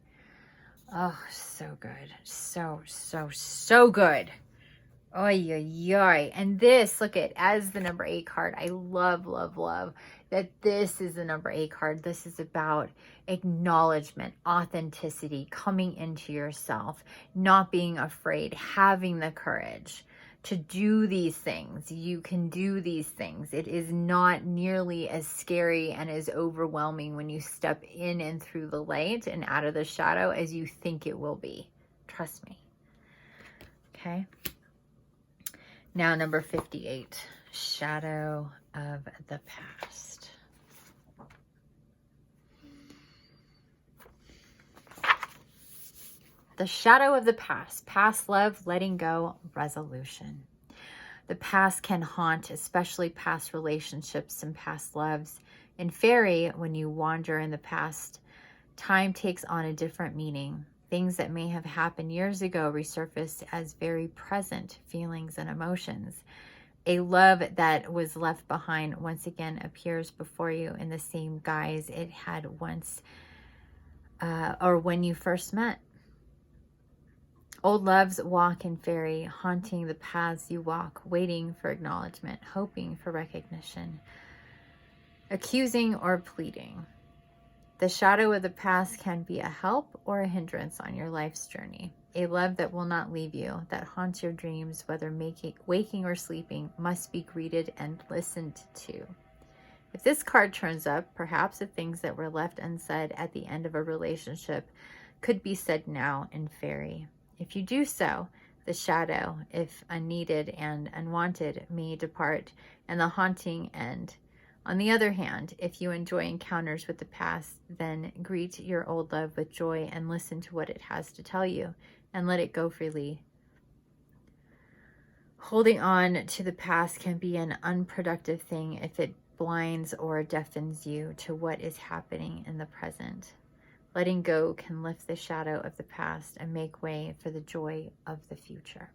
Oh, so good. So good. Oy, oy, oy. And this, look at, as the number 8 card, I love that this is the number 8 card. This is about acknowledgement, authenticity, coming into yourself, not being afraid, having the courage to do these things. You can do these things. It is not nearly as scary and as overwhelming when you step in and through the light and out of the shadow as you think it will be. Trust me. Okay. Now, number 58, Shadow of the Past. The shadow of the past, past love, letting go, resolution. The past can haunt, especially past relationships and past loves. In Faerie, when you wander in the past, time takes on a different meaning. Things that may have happened years ago resurface as very present feelings and emotions. A love that was left behind once again appears before you in the same guise it had once or when you first met. Old loves walk in Faerie, haunting the paths you walk, waiting for acknowledgement, hoping for recognition, accusing or pleading. The shadow of the past can be a help or a hindrance on your life's journey. A love that will not leave you, that haunts your dreams, whether waking or sleeping, must be greeted and listened to. If this card turns up, perhaps the things that were left unsaid at the end of a relationship could be said now in Faerie. If you do so, the shadow, if unneeded and unwanted, may depart, and the haunting end. On the other hand, if you enjoy encounters with the past, then greet your old love with joy and listen to what it has to tell you, and let it go freely. Holding on to the past can be an unproductive thing if it blinds or deafens you to what is happening in the present. Letting go can lift the shadow of the past and make way for the joy of the future.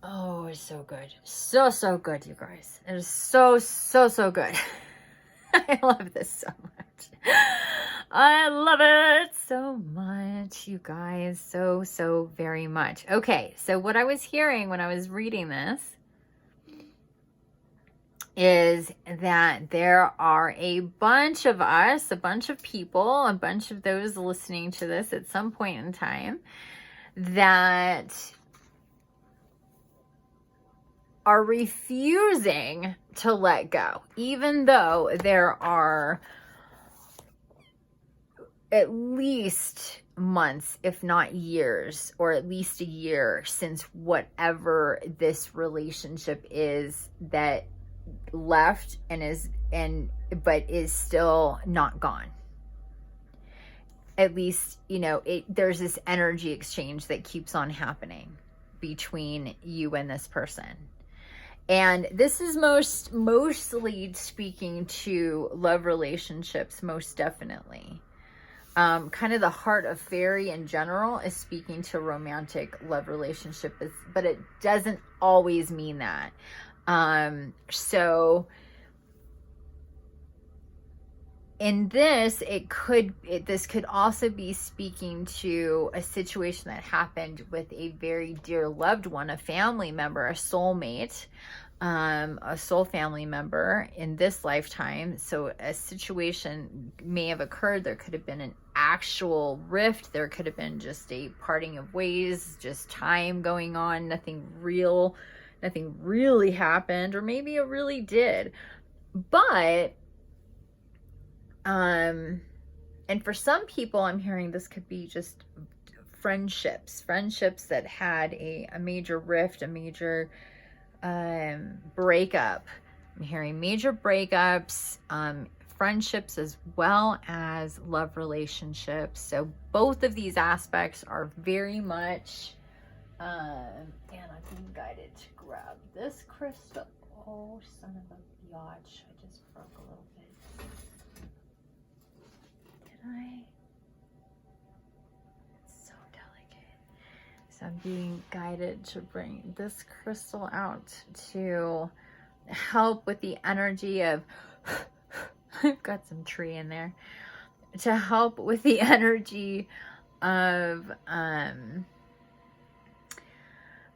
Oh, it's so good. So good, you guys. It is so good. I love this so much. I love it so much, you guys. So very much. Okay, so what I was hearing when I was reading this is that there are a bunch of us, a bunch of people, a bunch of those listening to this at some point in time that are refusing to let go, even though there are at least months, if not years, or at least a year since whatever this relationship is that left but is still not gone. At least, you know, there's this energy exchange that keeps on happening between you and this person. And this is mostly speaking to love relationships, most definitely. Kind of the Heart of Faerie in general is speaking to romantic love relationship, but it doesn't always mean that. So in this, this could also be speaking to a situation that happened with a very dear loved one, a family member, a soulmate, a soul family member in this lifetime. So a situation may have occurred. There could have been an actual rift. There could have been just a parting of ways, just time going on, nothing really happened, or maybe it really did. But and for some people, I'm hearing this could be just friendships that had a major rift, a major breakup. I'm hearing major breakups, friendships as well as love relationships. So both of these aspects are very much and I'm being guided to grab this crystal. Oh, son of a biatch. I just broke a little bit. Did I? It's so delicate. So I'm being guided to bring this crystal out to help with the energy of I've got some tree in there. To help with the energy of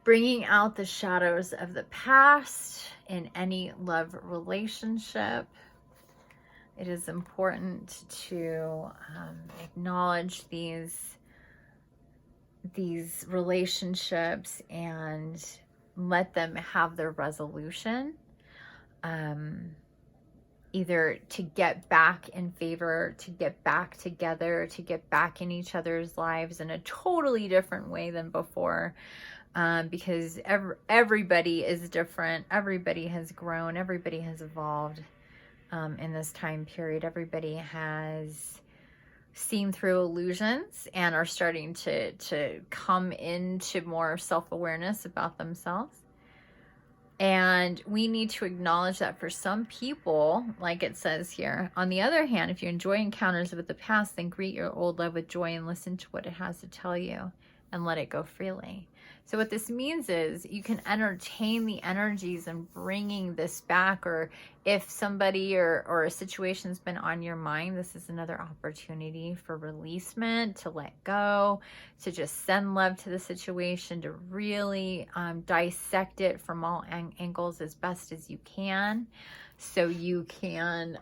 bringing out the shadows of the past in any love relationship. It is important to acknowledge these relationships and let them have their resolution. Either to get back in favor, to get back together, to get back in each other's lives in a totally different way than before. Because everybody is different. Everybody has grown. Everybody has evolved in this time period. Everybody has seen through illusions and are starting to come into more self-awareness about themselves. And we need to acknowledge that for some people, like it says here, on the other hand, if you enjoy encounters with the past, then greet your old love with joy and listen to what it has to tell you and let it go freely. So what this means is you can entertain the energies and bringing this back, or if somebody or a situation's been on your mind, this is another opportunity for releasement, to let go, to just send love to the situation, to really dissect it from all angles as best as you can, so you can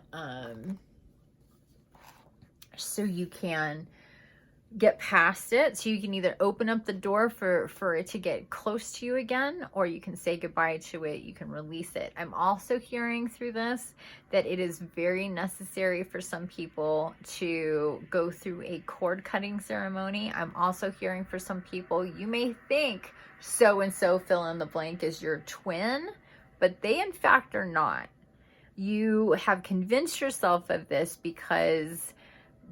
get past it, so you can either open up the door for it to get close to you again, or you can say goodbye to it, you can release it. I'm also hearing through this that it is very necessary for some people to go through a cord cutting ceremony. I'm also hearing for some people, you may think so-and-so fill in the blank is your twin, but they in fact are not. You have convinced yourself of this because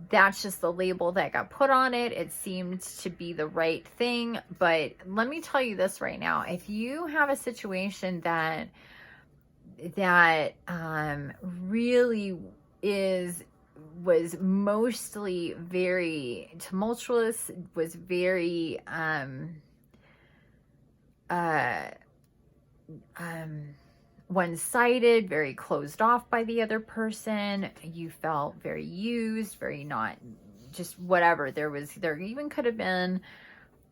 that's just the label that got put on it. It seemed to be the right thing. But let me tell you this right now. If you have a situation that really was mostly very tumultuous, was very one-sided, very closed off by the other person, you felt very used, very not, just whatever, there even could have been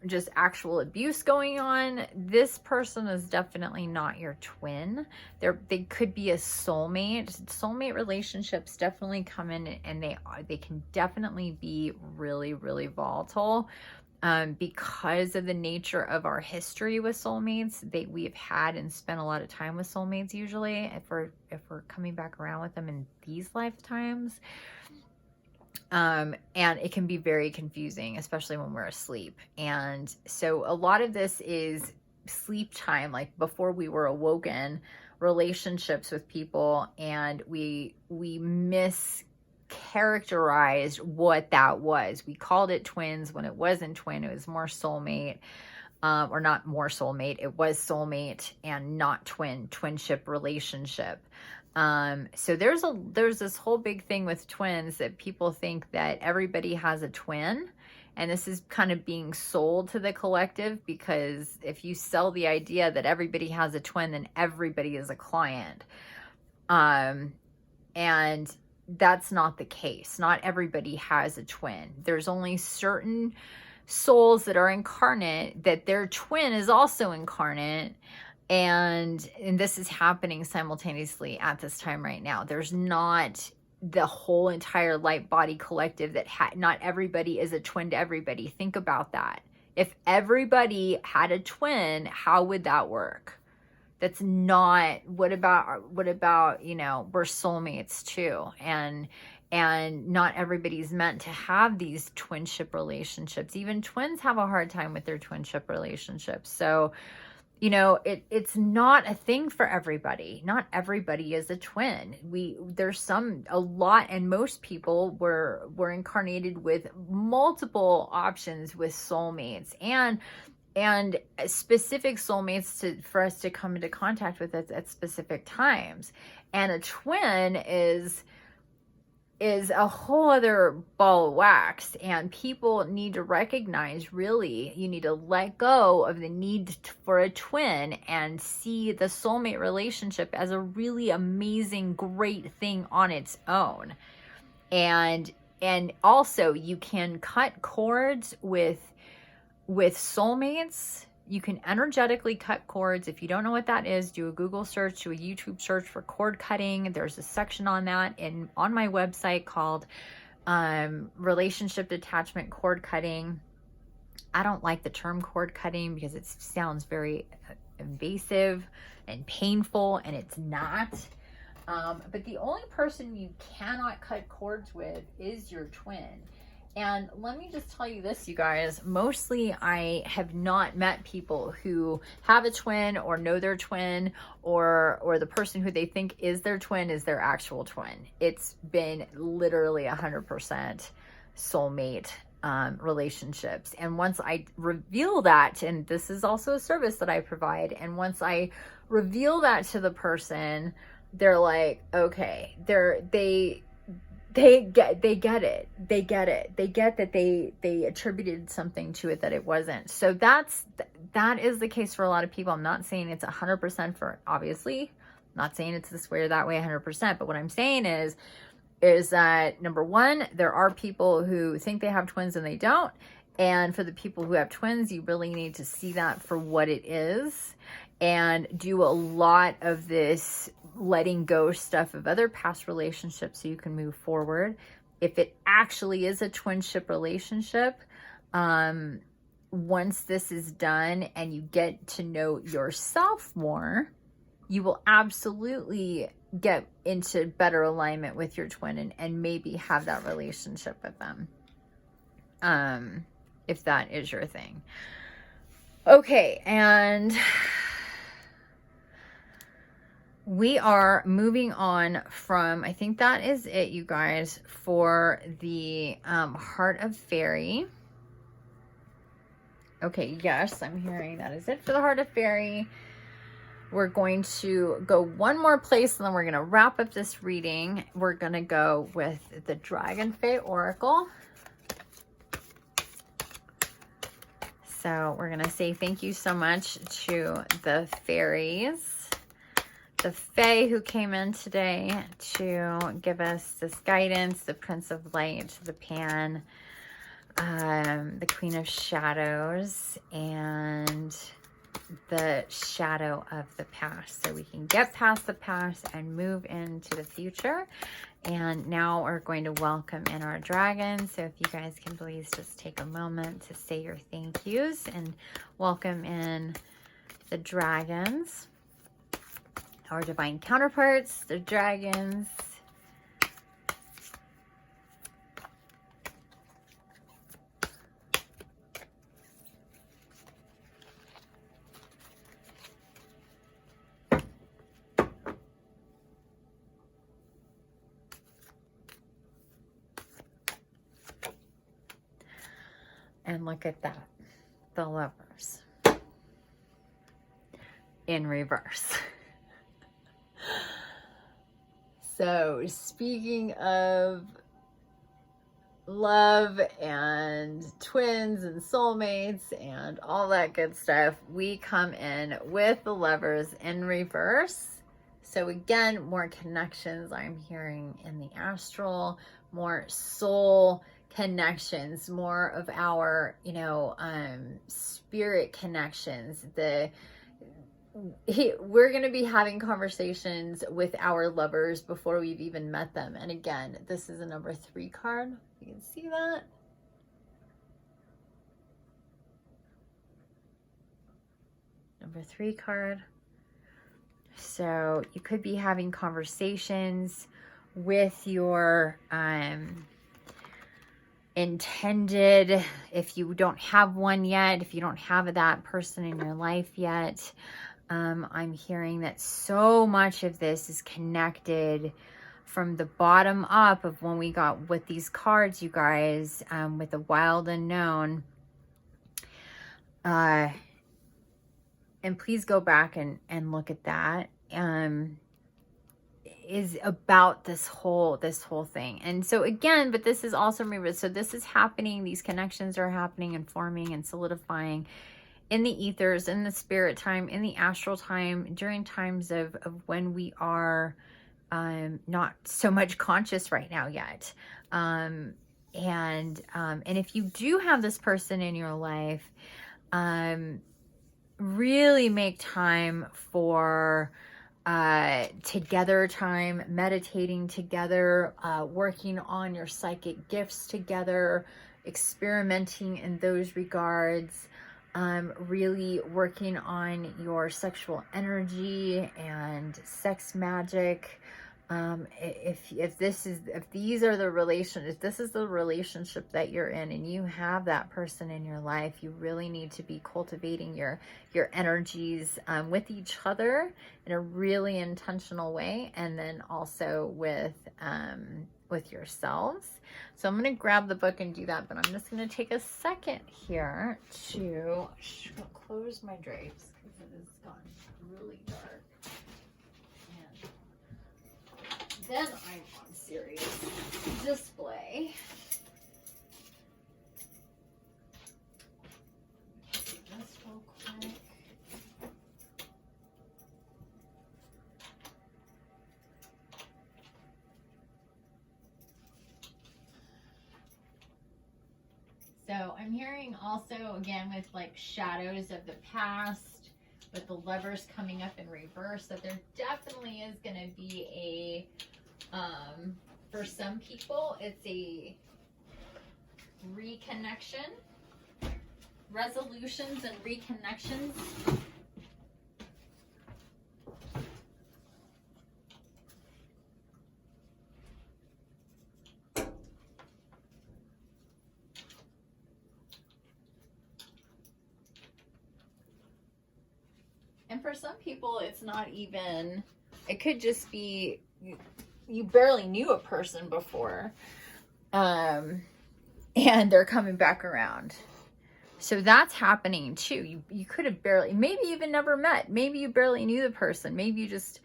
just actual abuse going on, this person is definitely not your twin. They could be a soulmate relationships definitely come in, and they can definitely be really, really volatile. Because of the nature of our history with soulmates, we've had and spent a lot of time with soulmates. Usually, if we're coming back around with them in these lifetimes, and it can be very confusing, especially when we're asleep. And so, a lot of this is sleep time, like before we were awoken, relationships with people, and we mischaracterized what that was. We called it twins when it wasn't twin. It was more soulmate, or not more soulmate. It was soulmate and not twinship relationship. So there's this whole big thing with twins that people think that everybody has a twin. And this is kind of being sold to the collective, because if you sell the idea that everybody has a twin, then everybody is a client. And that's not the case. Not everybody has a twin. There's only certain souls that are incarnate that their twin is also incarnate. And this is happening simultaneously at this time right now. There's not the whole entire light body collective that not everybody is a twin to everybody. Think about that. If everybody had a twin, how would that work? That's not, what about, we're soulmates too. And not everybody's meant to have these twinship relationships. Even twins have a hard time with their twinship relationships. So, it's not a thing for everybody. Not everybody is a twin. There's a lot, and most people were incarnated with multiple options with soulmates, and specific soulmates for us to come into contact with at specific times. And a twin is a whole other ball of wax, and people need to recognize, really, you need to let go of the need for a twin and see the soulmate relationship as a really amazing, great thing on its own. And also, you can cut cords with soulmates. You can energetically cut cords. If you don't know what that is, do a Google search, do a YouTube search for cord cutting. There's a section on that on my website called Relationship Detachment Cord Cutting. I don't like the term cord cutting because it sounds very invasive and painful, and it's not. But the only person you cannot cut cords with is your twin. And let me just tell you this, you guys, mostly I have not met people who have a twin or know their twin, or the person who they think is their twin is their actual twin. It's been literally 100% soulmate relationships. And once I reveal that, and this is also a service that I provide, and once I reveal that to the person, they're like, okay, they get it. They get that they attributed something to it that it wasn't. So that is the case for a lot of people. I'm not saying it's 100% for, obviously, I'm not saying it's this way or that way 100%, but what I'm saying is that, number one, there are people who think they have twins and they don't. And for the people who have twins, you really need to see that for what it is and do a lot of this letting go stuff of other past relationships so you can move forward. If it actually is a twinship relationship, once this is done and you get to know yourself more, you will absolutely get into better alignment with your twin and maybe have that relationship with them. If that is your thing. Okay, and we are moving on from, I think that is it, you guys, for the Heart of Faerie. Okay, yes, I'm hearing that is it for the Heart of Faerie. We're going to go one more place and then we're going to wrap up this reading. We're going to go with the Dragonfae Oracle. So we're going to say thank you so much to the fairies, the Fae who came in today to give us this guidance, the Prince of Light, the Pan, the Queen of Shadows, and the Shadow of the Past, so we can get past the past and move into the future. And now we're going to welcome in our dragons. So if you guys can please just take a moment to say your thank yous and welcome in the dragons, our divine counterparts, the dragons. And look at that, the Lovers in reverse. So speaking of love and twins and soulmates and all that good stuff, we come in with the Lovers in reverse. So again, more connections I'm hearing in the astral, more soul connections, more of our, spirit connections. We're going to be having conversations with our lovers before we've even met them. And again, this is a number 3 card. You can see that. Number 3 card. So you could be having conversations with your intended, if you don't have one yet, if you don't have that person in your life yet, I'm hearing that so much of this is connected from the bottom up of when we got with these cards, you guys, with the wild unknown. And please go back and look at that. Is about this whole thing. And so again, but this is also, so this is happening, these connections are happening and forming and solidifying in the ethers, in the spirit time, in the astral time, during times of when we are not so much conscious right now yet. And if you do have this person in your life, really make time for together time, meditating together, working on your psychic gifts together, experimenting in those regards, really working on your sexual energy and sex magic. If this is the relationship that you're in and you have that person in your life, you really need to be cultivating your energies with each other in a really intentional way, and then also with with yourselves. So I'm going to grab the book and do that, but I'm just going to take a second here to close my drapes because it has gotten really dark. And then I'm on serious display. Do this real quick. So I'm hearing also, again, with like shadows of the past, with the lovers coming up in reverse, that there definitely is going to be a, for some people, it's a reconnection, resolutions and reconnections. And for some people, it's not even, it could just be you barely knew a person before, and they're coming back around. So that's happening too. You could have barely, maybe even never met. Maybe you barely knew the person. Maybe you just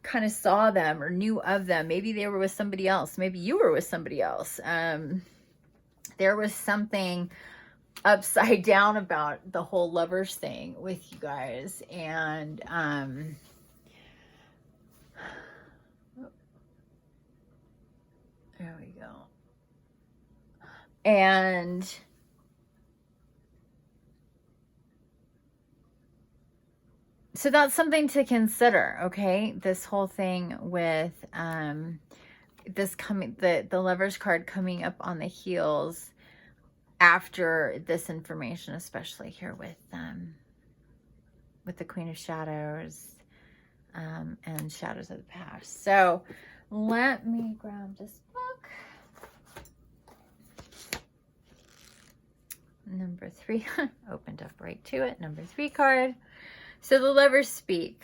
kind of saw them or knew of them. Maybe they were with somebody else. Maybe you were with somebody else. There was something upside down about the whole lovers thing with you guys, and there we go. And so that's something to consider, okay? This whole thing with this coming, the lovers card coming up on the heels after this information, especially here with the Queen of Shadows and Shadows of the Past. So let me grab this book. Number 3, opened up right to it. Number 3 card. So the lovers speak.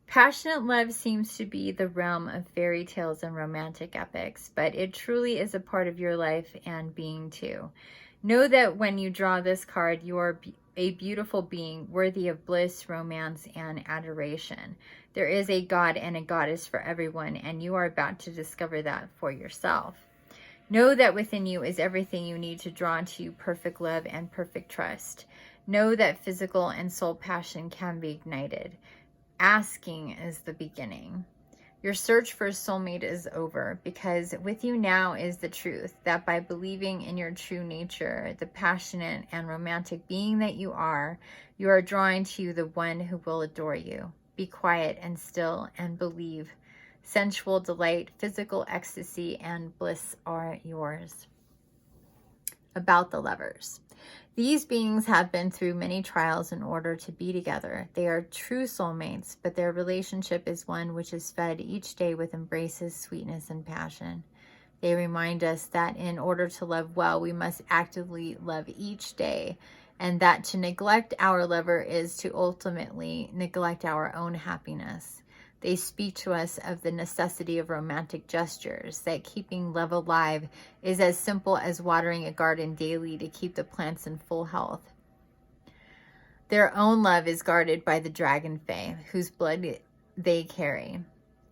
Passionate love seems to be the realm of fairy tales and romantic epics, but it truly is a part of your life and being too. Know that when you draw this card, you are a beautiful being worthy of bliss, romance, and adoration. There is a God and a goddess for everyone, and you are about to discover that for yourself. Know that within you is everything you need to draw to perfect love and perfect trust. Know that physical and soul passion can be ignited. Asking is the beginning. Your search for a soulmate is over, because with you now is the truth that by believing in your true nature, the passionate and romantic being that you are drawing to you the one who will adore you. Be quiet and still and believe. Sensual delight, physical ecstasy, and bliss are yours. About the lovers. These beings have been through many trials in order to be together. They are true soulmates, but their relationship is one which is fed each day with embraces, sweetness, and passion. They remind us that in order to love well, we must actively love each day, and that to neglect our lover is to ultimately neglect our own happiness. They speak to us of the necessity of romantic gestures, that keeping love alive is as simple as watering a garden daily to keep the plants in full health. Their own love is guarded by the Dragonfae, whose blood they carry.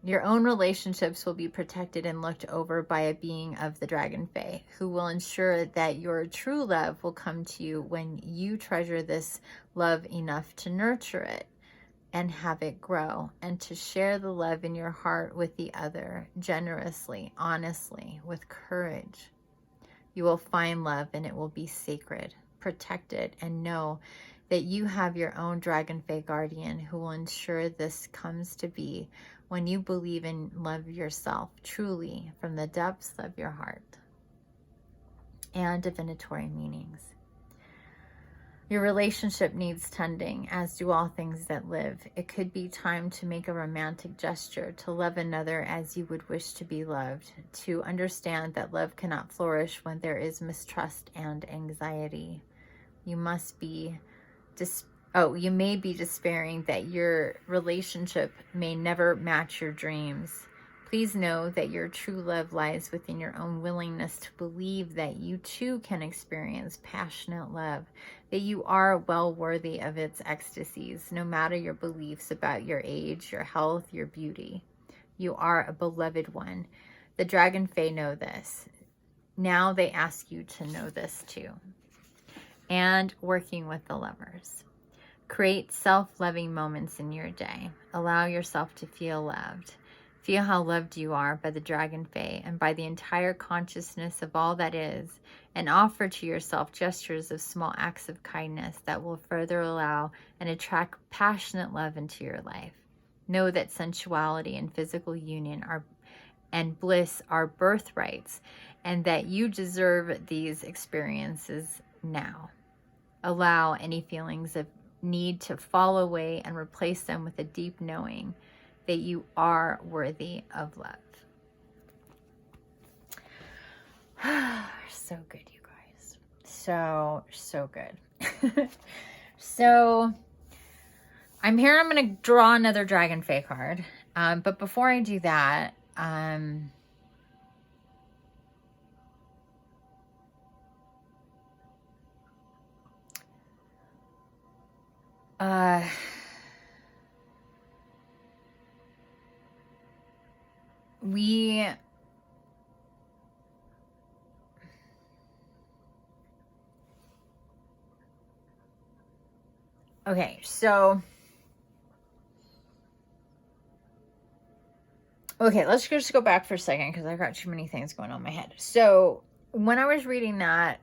Your own relationships will be protected and looked over by a being of the Dragonfae, who will ensure that your true love will come to you when you treasure this love enough to nurture it and have it grow, and to share the love in your heart with the other, generously, honestly, with courage. You will find love, and it will be sacred, protected, and know that you have your own Dragonfae guardian who will ensure this comes to be when you believe and love yourself truly from the depths of your heart. And divinatory meanings. Your relationship needs tending, as do all things that live. It could be time to make a romantic gesture, to love another as you would wish to be loved, to understand that love cannot flourish when there is mistrust and anxiety. You must be, you may be despairing that your relationship may never match your dreams. Please know that your true love lies within your own willingness to believe that you too can experience passionate love, that you are well worthy of its ecstasies, no matter your beliefs about your age, your health, your beauty. You are a beloved one. The Dragonfae know this. Now they ask you to know this too. And working with the lovers. Create self-loving moments in your day. Allow yourself to feel loved. Feel how loved you are by the Dragonfae and by the entire consciousness of all that is, and offer to yourself gestures of small acts of kindness that will further allow and attract passionate love into your life. Know that sensuality and physical union and bliss are birthrights, and that you deserve these experiences now. Allow any feelings of need to fall away and replace them with a deep knowing that you are worthy of love. So good, you guys. So good. So I'm here. I'm going to draw another Dragonfae card. But before I do that, okay, so let's just go back for a second because I've got too many things going on in my head. So when I was reading that,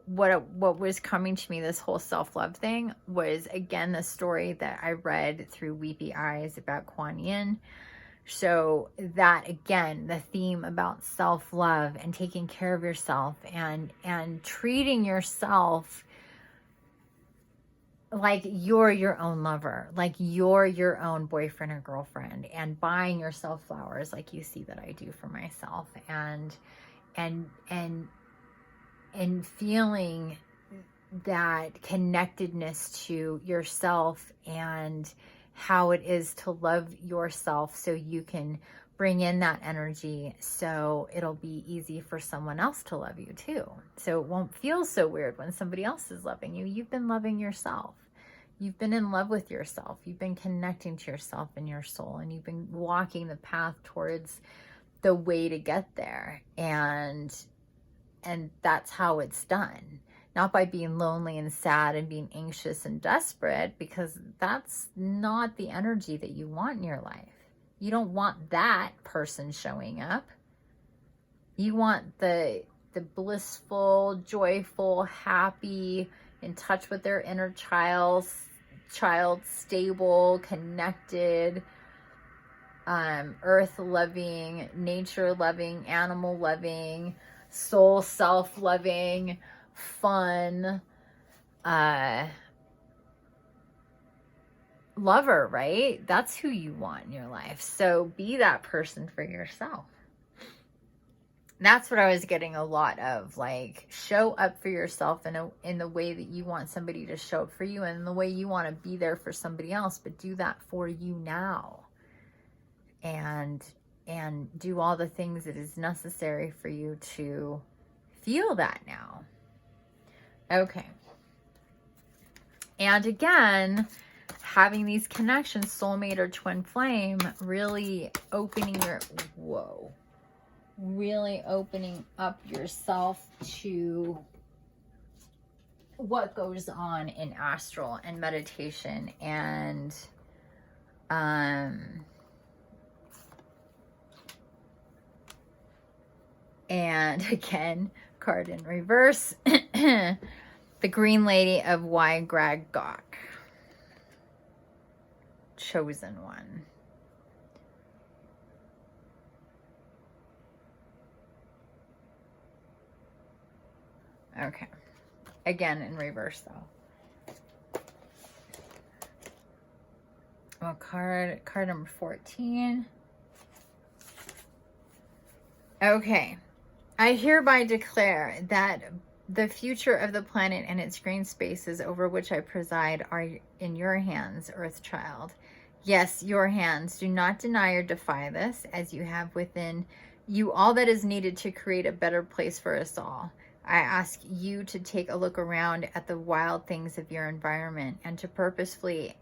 what was coming to me, this whole self-love thing, was again the story that I read through Weepy Eyes about Quan Yin. So that, again, the theme about self-love and taking care of yourself and treating yourself like you're your own lover, like you're your own boyfriend or girlfriend, and buying yourself flowers like you see that I do for myself, and feeling that connectedness to yourself and how it is to love yourself so you can bring in that energy so it'll be easy for someone else to love you too. So it won't feel so weird when somebody else is loving you. You've been loving yourself. You've been in love with yourself. You've been connecting to yourself and your soul, and you've been walking the path towards the way to get there. And that's how it's done. Not by being lonely and sad and being anxious and desperate, because that's not the energy that you want in your life. You don't want that person showing up. You want the blissful, joyful, happy, in touch with their inner child, stable, connected, earth loving, nature loving, animal loving, soul self loving, fun lover, right? That's who you want in your life. So be that person for yourself. That's what I was getting a lot of, like, show up for yourself in the way that you want somebody to show up for you, and the way you want to be there for somebody else, but do that for you now, and do all the things that is necessary for you to feel that now. Okay. And again, having these connections, soulmate or twin flame, really opening really opening up yourself to what goes on in astral and meditation, and again, card in reverse, the Green Lady of Gok, chosen one. Okay. Again, in reverse, though. Well, card number 14. Okay. I hereby declare that the future of the planet and its green spaces over which I preside are in your hands, Earth Child. Yes, your hands. Do not deny or defy this, as you have within you all that is needed to create a better place for us all. I ask you to take a look around at the wild things of your environment and to purposefully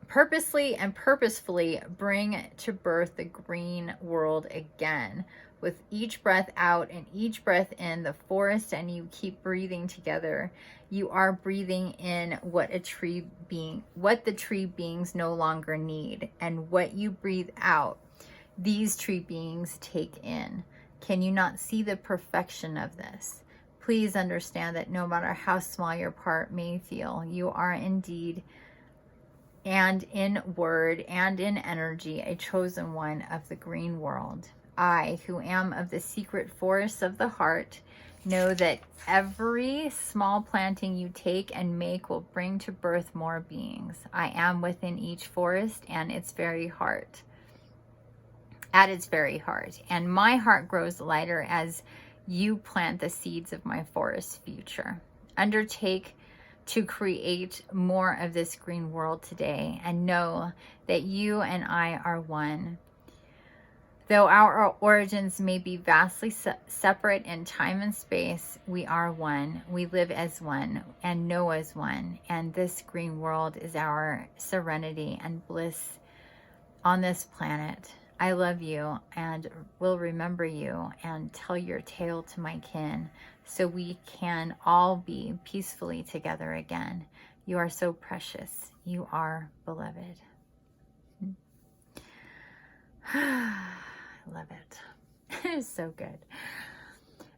and purposefully bring to birth the green world again. With each breath out and each breath in, the forest and you keep breathing together. You are breathing in what the tree beings no longer need, and what you breathe out, these tree beings take in. Can you not see the perfection of this? Please understand that no matter how small your part may feel, you are indeed, and in word and in energy, a chosen one of the green world. I, who am of the secret forests of the heart, know that every small planting you take and make will bring to birth more beings. I am within each forest and its very heart, at its very heart. And my heart grows lighter as you plant the seeds of my forest future. Undertake to create more of this green world today, and know that you and I are one. Though our origins may be vastly separate in time and space, we are one. We live as one and know as one. And this green world is our serenity and bliss on this planet. I love you and will remember you and tell your tale to my kin, so we can all be peacefully together again. You are so precious. You are beloved. I love it. It is so good.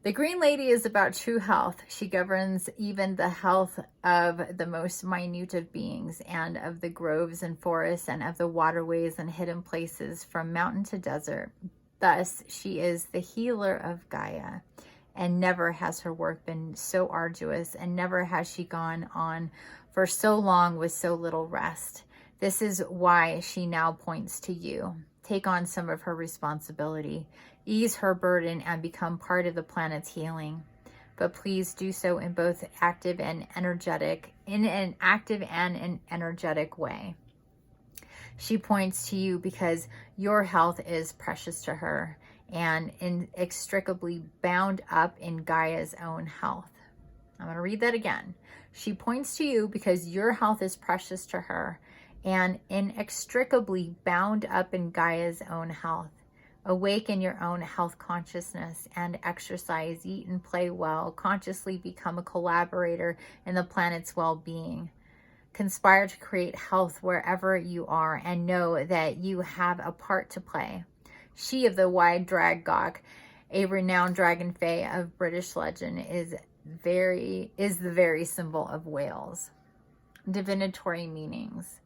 The Green Lady is about true health. She governs even the health of the most minute of beings, and of the groves and forests, and of the waterways and hidden places from mountain to desert. Thus, she is the healer of Gaia, and never has her work been so arduous, and never has she gone on for so long with so little rest. This is why she now points to you. Take on some of her responsibility, ease her burden, and become part of the planet's healing. But please do so in both an active and energetic way. She points to you because your health is precious to her and inextricably bound up in Gaia's own health. I'm going to read that again. She points to you because your health is precious to her and inextricably bound up in Gaia's own health. Awaken your own health consciousness and exercise, eat and play well. Consciously become a collaborator in the planet's well-being. Conspire to create health wherever you are, and know that you have a part to play. She of the wide drag gawk, a renowned Dragonfae of British legend, is the very symbol of Wales. Divinatory meanings.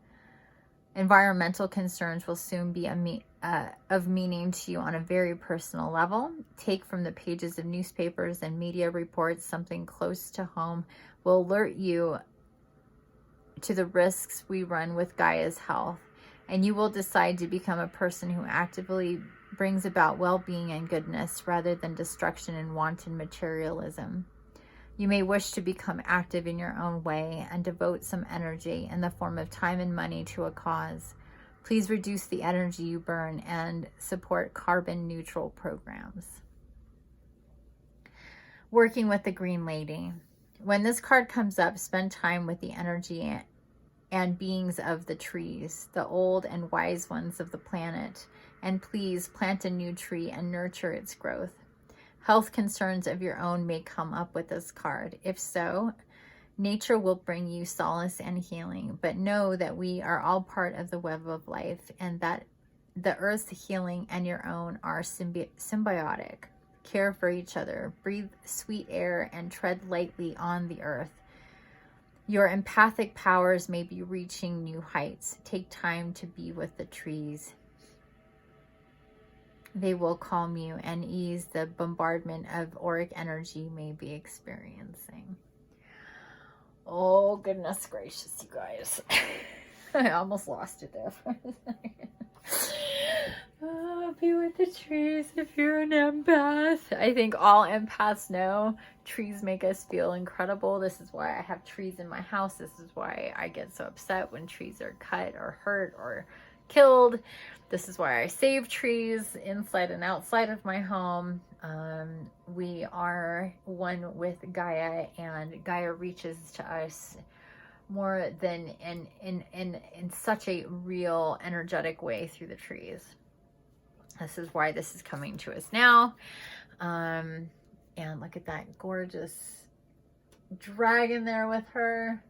Environmental concerns will soon be of meaning to you on a very personal level. Take from the pages of newspapers and media reports something close to home will alert you to the risks we run with Gaia's health, and you will decide to become a person who actively brings about well-being and goodness rather than destruction and wanton materialism. You may wish to become active in your own way and devote some energy in the form of time and money to a cause. Please reduce the energy you burn and support carbon neutral programs. Working with the Green Lady. When this card comes up, spend time with the energy and beings of the trees, the old and wise ones of the planet, and please plant a new tree and nurture its growth. Health concerns of your own may come up with this card. If so, nature will bring you solace and healing, but know that we are all part of the web of life, and that the earth's healing and your own are symbiotic. Care for each other, breathe sweet air, and tread lightly on the earth. Your empathic powers may be reaching new heights. Take time to be with the trees. They will calm you and ease the bombardment of auric energy you may be experiencing. Oh, goodness gracious, you guys. I almost lost it there for a second. happy with the trees if you're an empath. I think all empaths know trees make us feel incredible. This is why I have trees in my house. This is why I get so upset when trees are cut or hurt or killed. This is why I save trees inside and outside of my home. We are one with Gaia, and Gaia reaches to us more than in such a real energetic way through the trees. This is why this is coming to us now. And look at that gorgeous dragon there with her.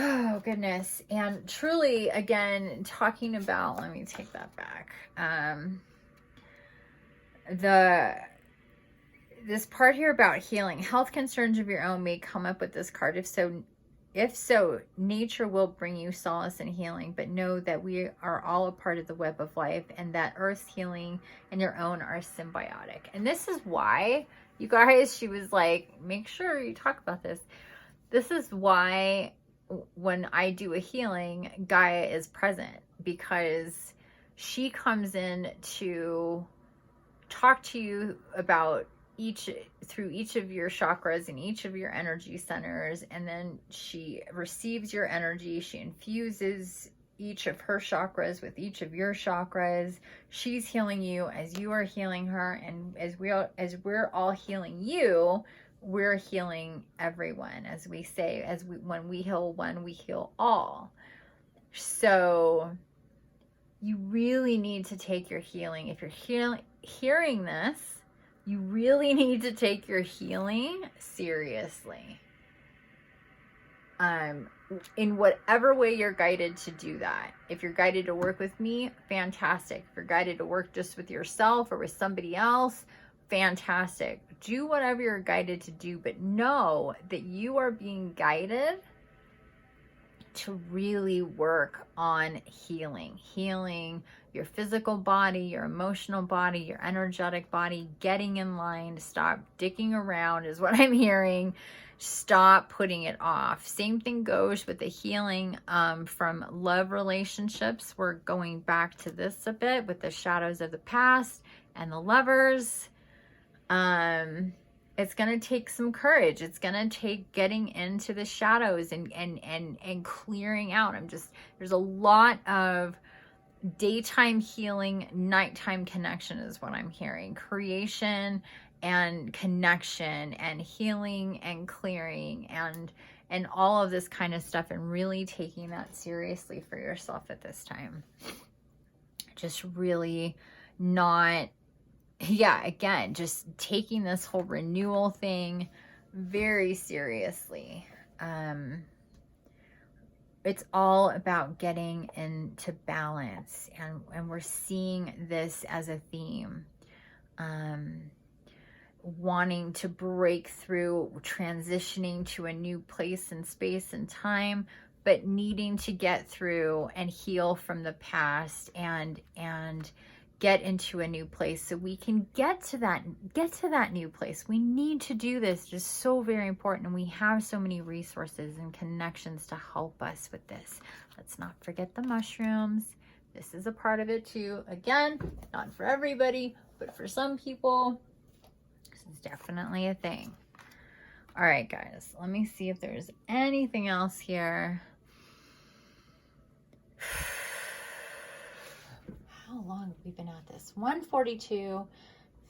Oh goodness. And truly, again, talking about, let me take that back. This part here about healing, health concerns of your own may come up with this card. If so, nature will bring you solace and healing, but know that we are all a part of the web of life, and that Earth's healing and your own are symbiotic. And this is why, you guys, she was like, make sure you talk about this. This is why when I do a healing, Gaia is present, because she comes in to talk to you about through each of your chakras and each of your energy centers, and then she receives your energy. She infuses each of her chakras with each of your chakras. She's healing you as you are healing her, and as we're all healing you, we're healing everyone. As we say, when we heal one, we heal all. So you really need to take your healing. If you're hearing this, you really need to take your healing seriously. In whatever way you're guided to do that. If you're guided to work with me, fantastic. If you're guided to work just with yourself or with somebody else, fantastic. Do whatever you're guided to do, but know that you are being guided to really work on healing your physical body, your emotional body, your energetic body, getting in line. Stop dicking around is what I'm hearing. Stop putting it off. Same thing goes with the healing from love relationships. We're going back to this a bit with the shadows of the past and the lovers. It's going to take some courage. It's going to take getting into the shadows and clearing out. There's a lot of daytime healing, nighttime connection is what I'm hearing. Creation and connection and healing and clearing and all of this kind of stuff, and really taking that seriously for yourself at this time. Just really not, again, just taking this whole renewal thing very seriously. It's all about getting into balance, and we're seeing this as a theme. Wanting to break through, transitioning to a new place and space and time, but needing to get through and heal from the past and get into a new place so we can get to that new place. We need to do this. It's just so very important, and we have so many resources and connections to help us with this. Let's not forget the mushrooms. This is a part of it too. Again, not for everybody, but for some people, this is definitely a thing. All right, guys, let me see if there's anything else here. How long have we been at this? 1:42,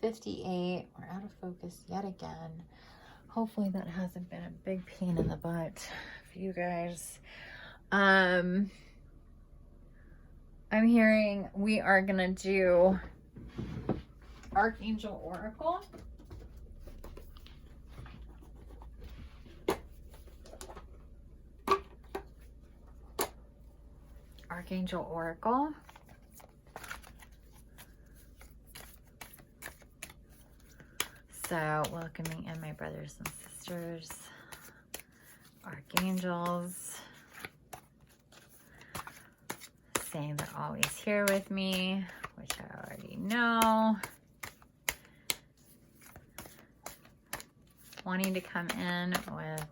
58. We're out of focus yet again. Hopefully that hasn't been a big pain in the butt for you guys. I'm hearing we are going to do ArchAngel Oracle. ArchAngel Oracle. So, welcoming in my brothers and sisters, archangels, saying they're always here with me, which I already know. Wanting to come in with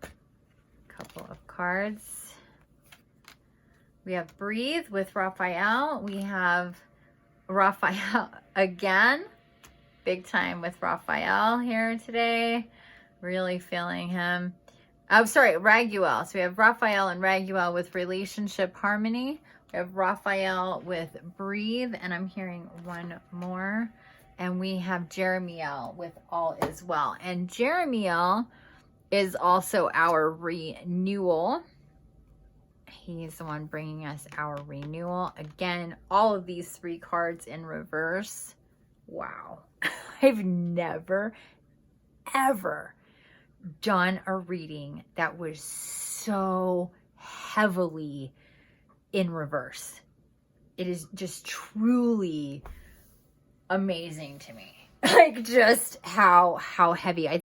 a couple of cards. We have Breathe with Raphael. We have Raphael again. Big time with Raphael here today. Really feeling him. Oh, sorry, Raguel. So we have Raphael and Raguel with Relationship Harmony. We have Raphael with Breathe, and I'm hearing one more. And we have Jeremiel with All Is Well. And Jeremiel is also our renewal. He's the one bringing us our renewal. Again, all of these 3 cards in reverse. Wow. I've never, ever done a reading that was so heavily in reverse. It is just truly amazing to me. Like just how heavy.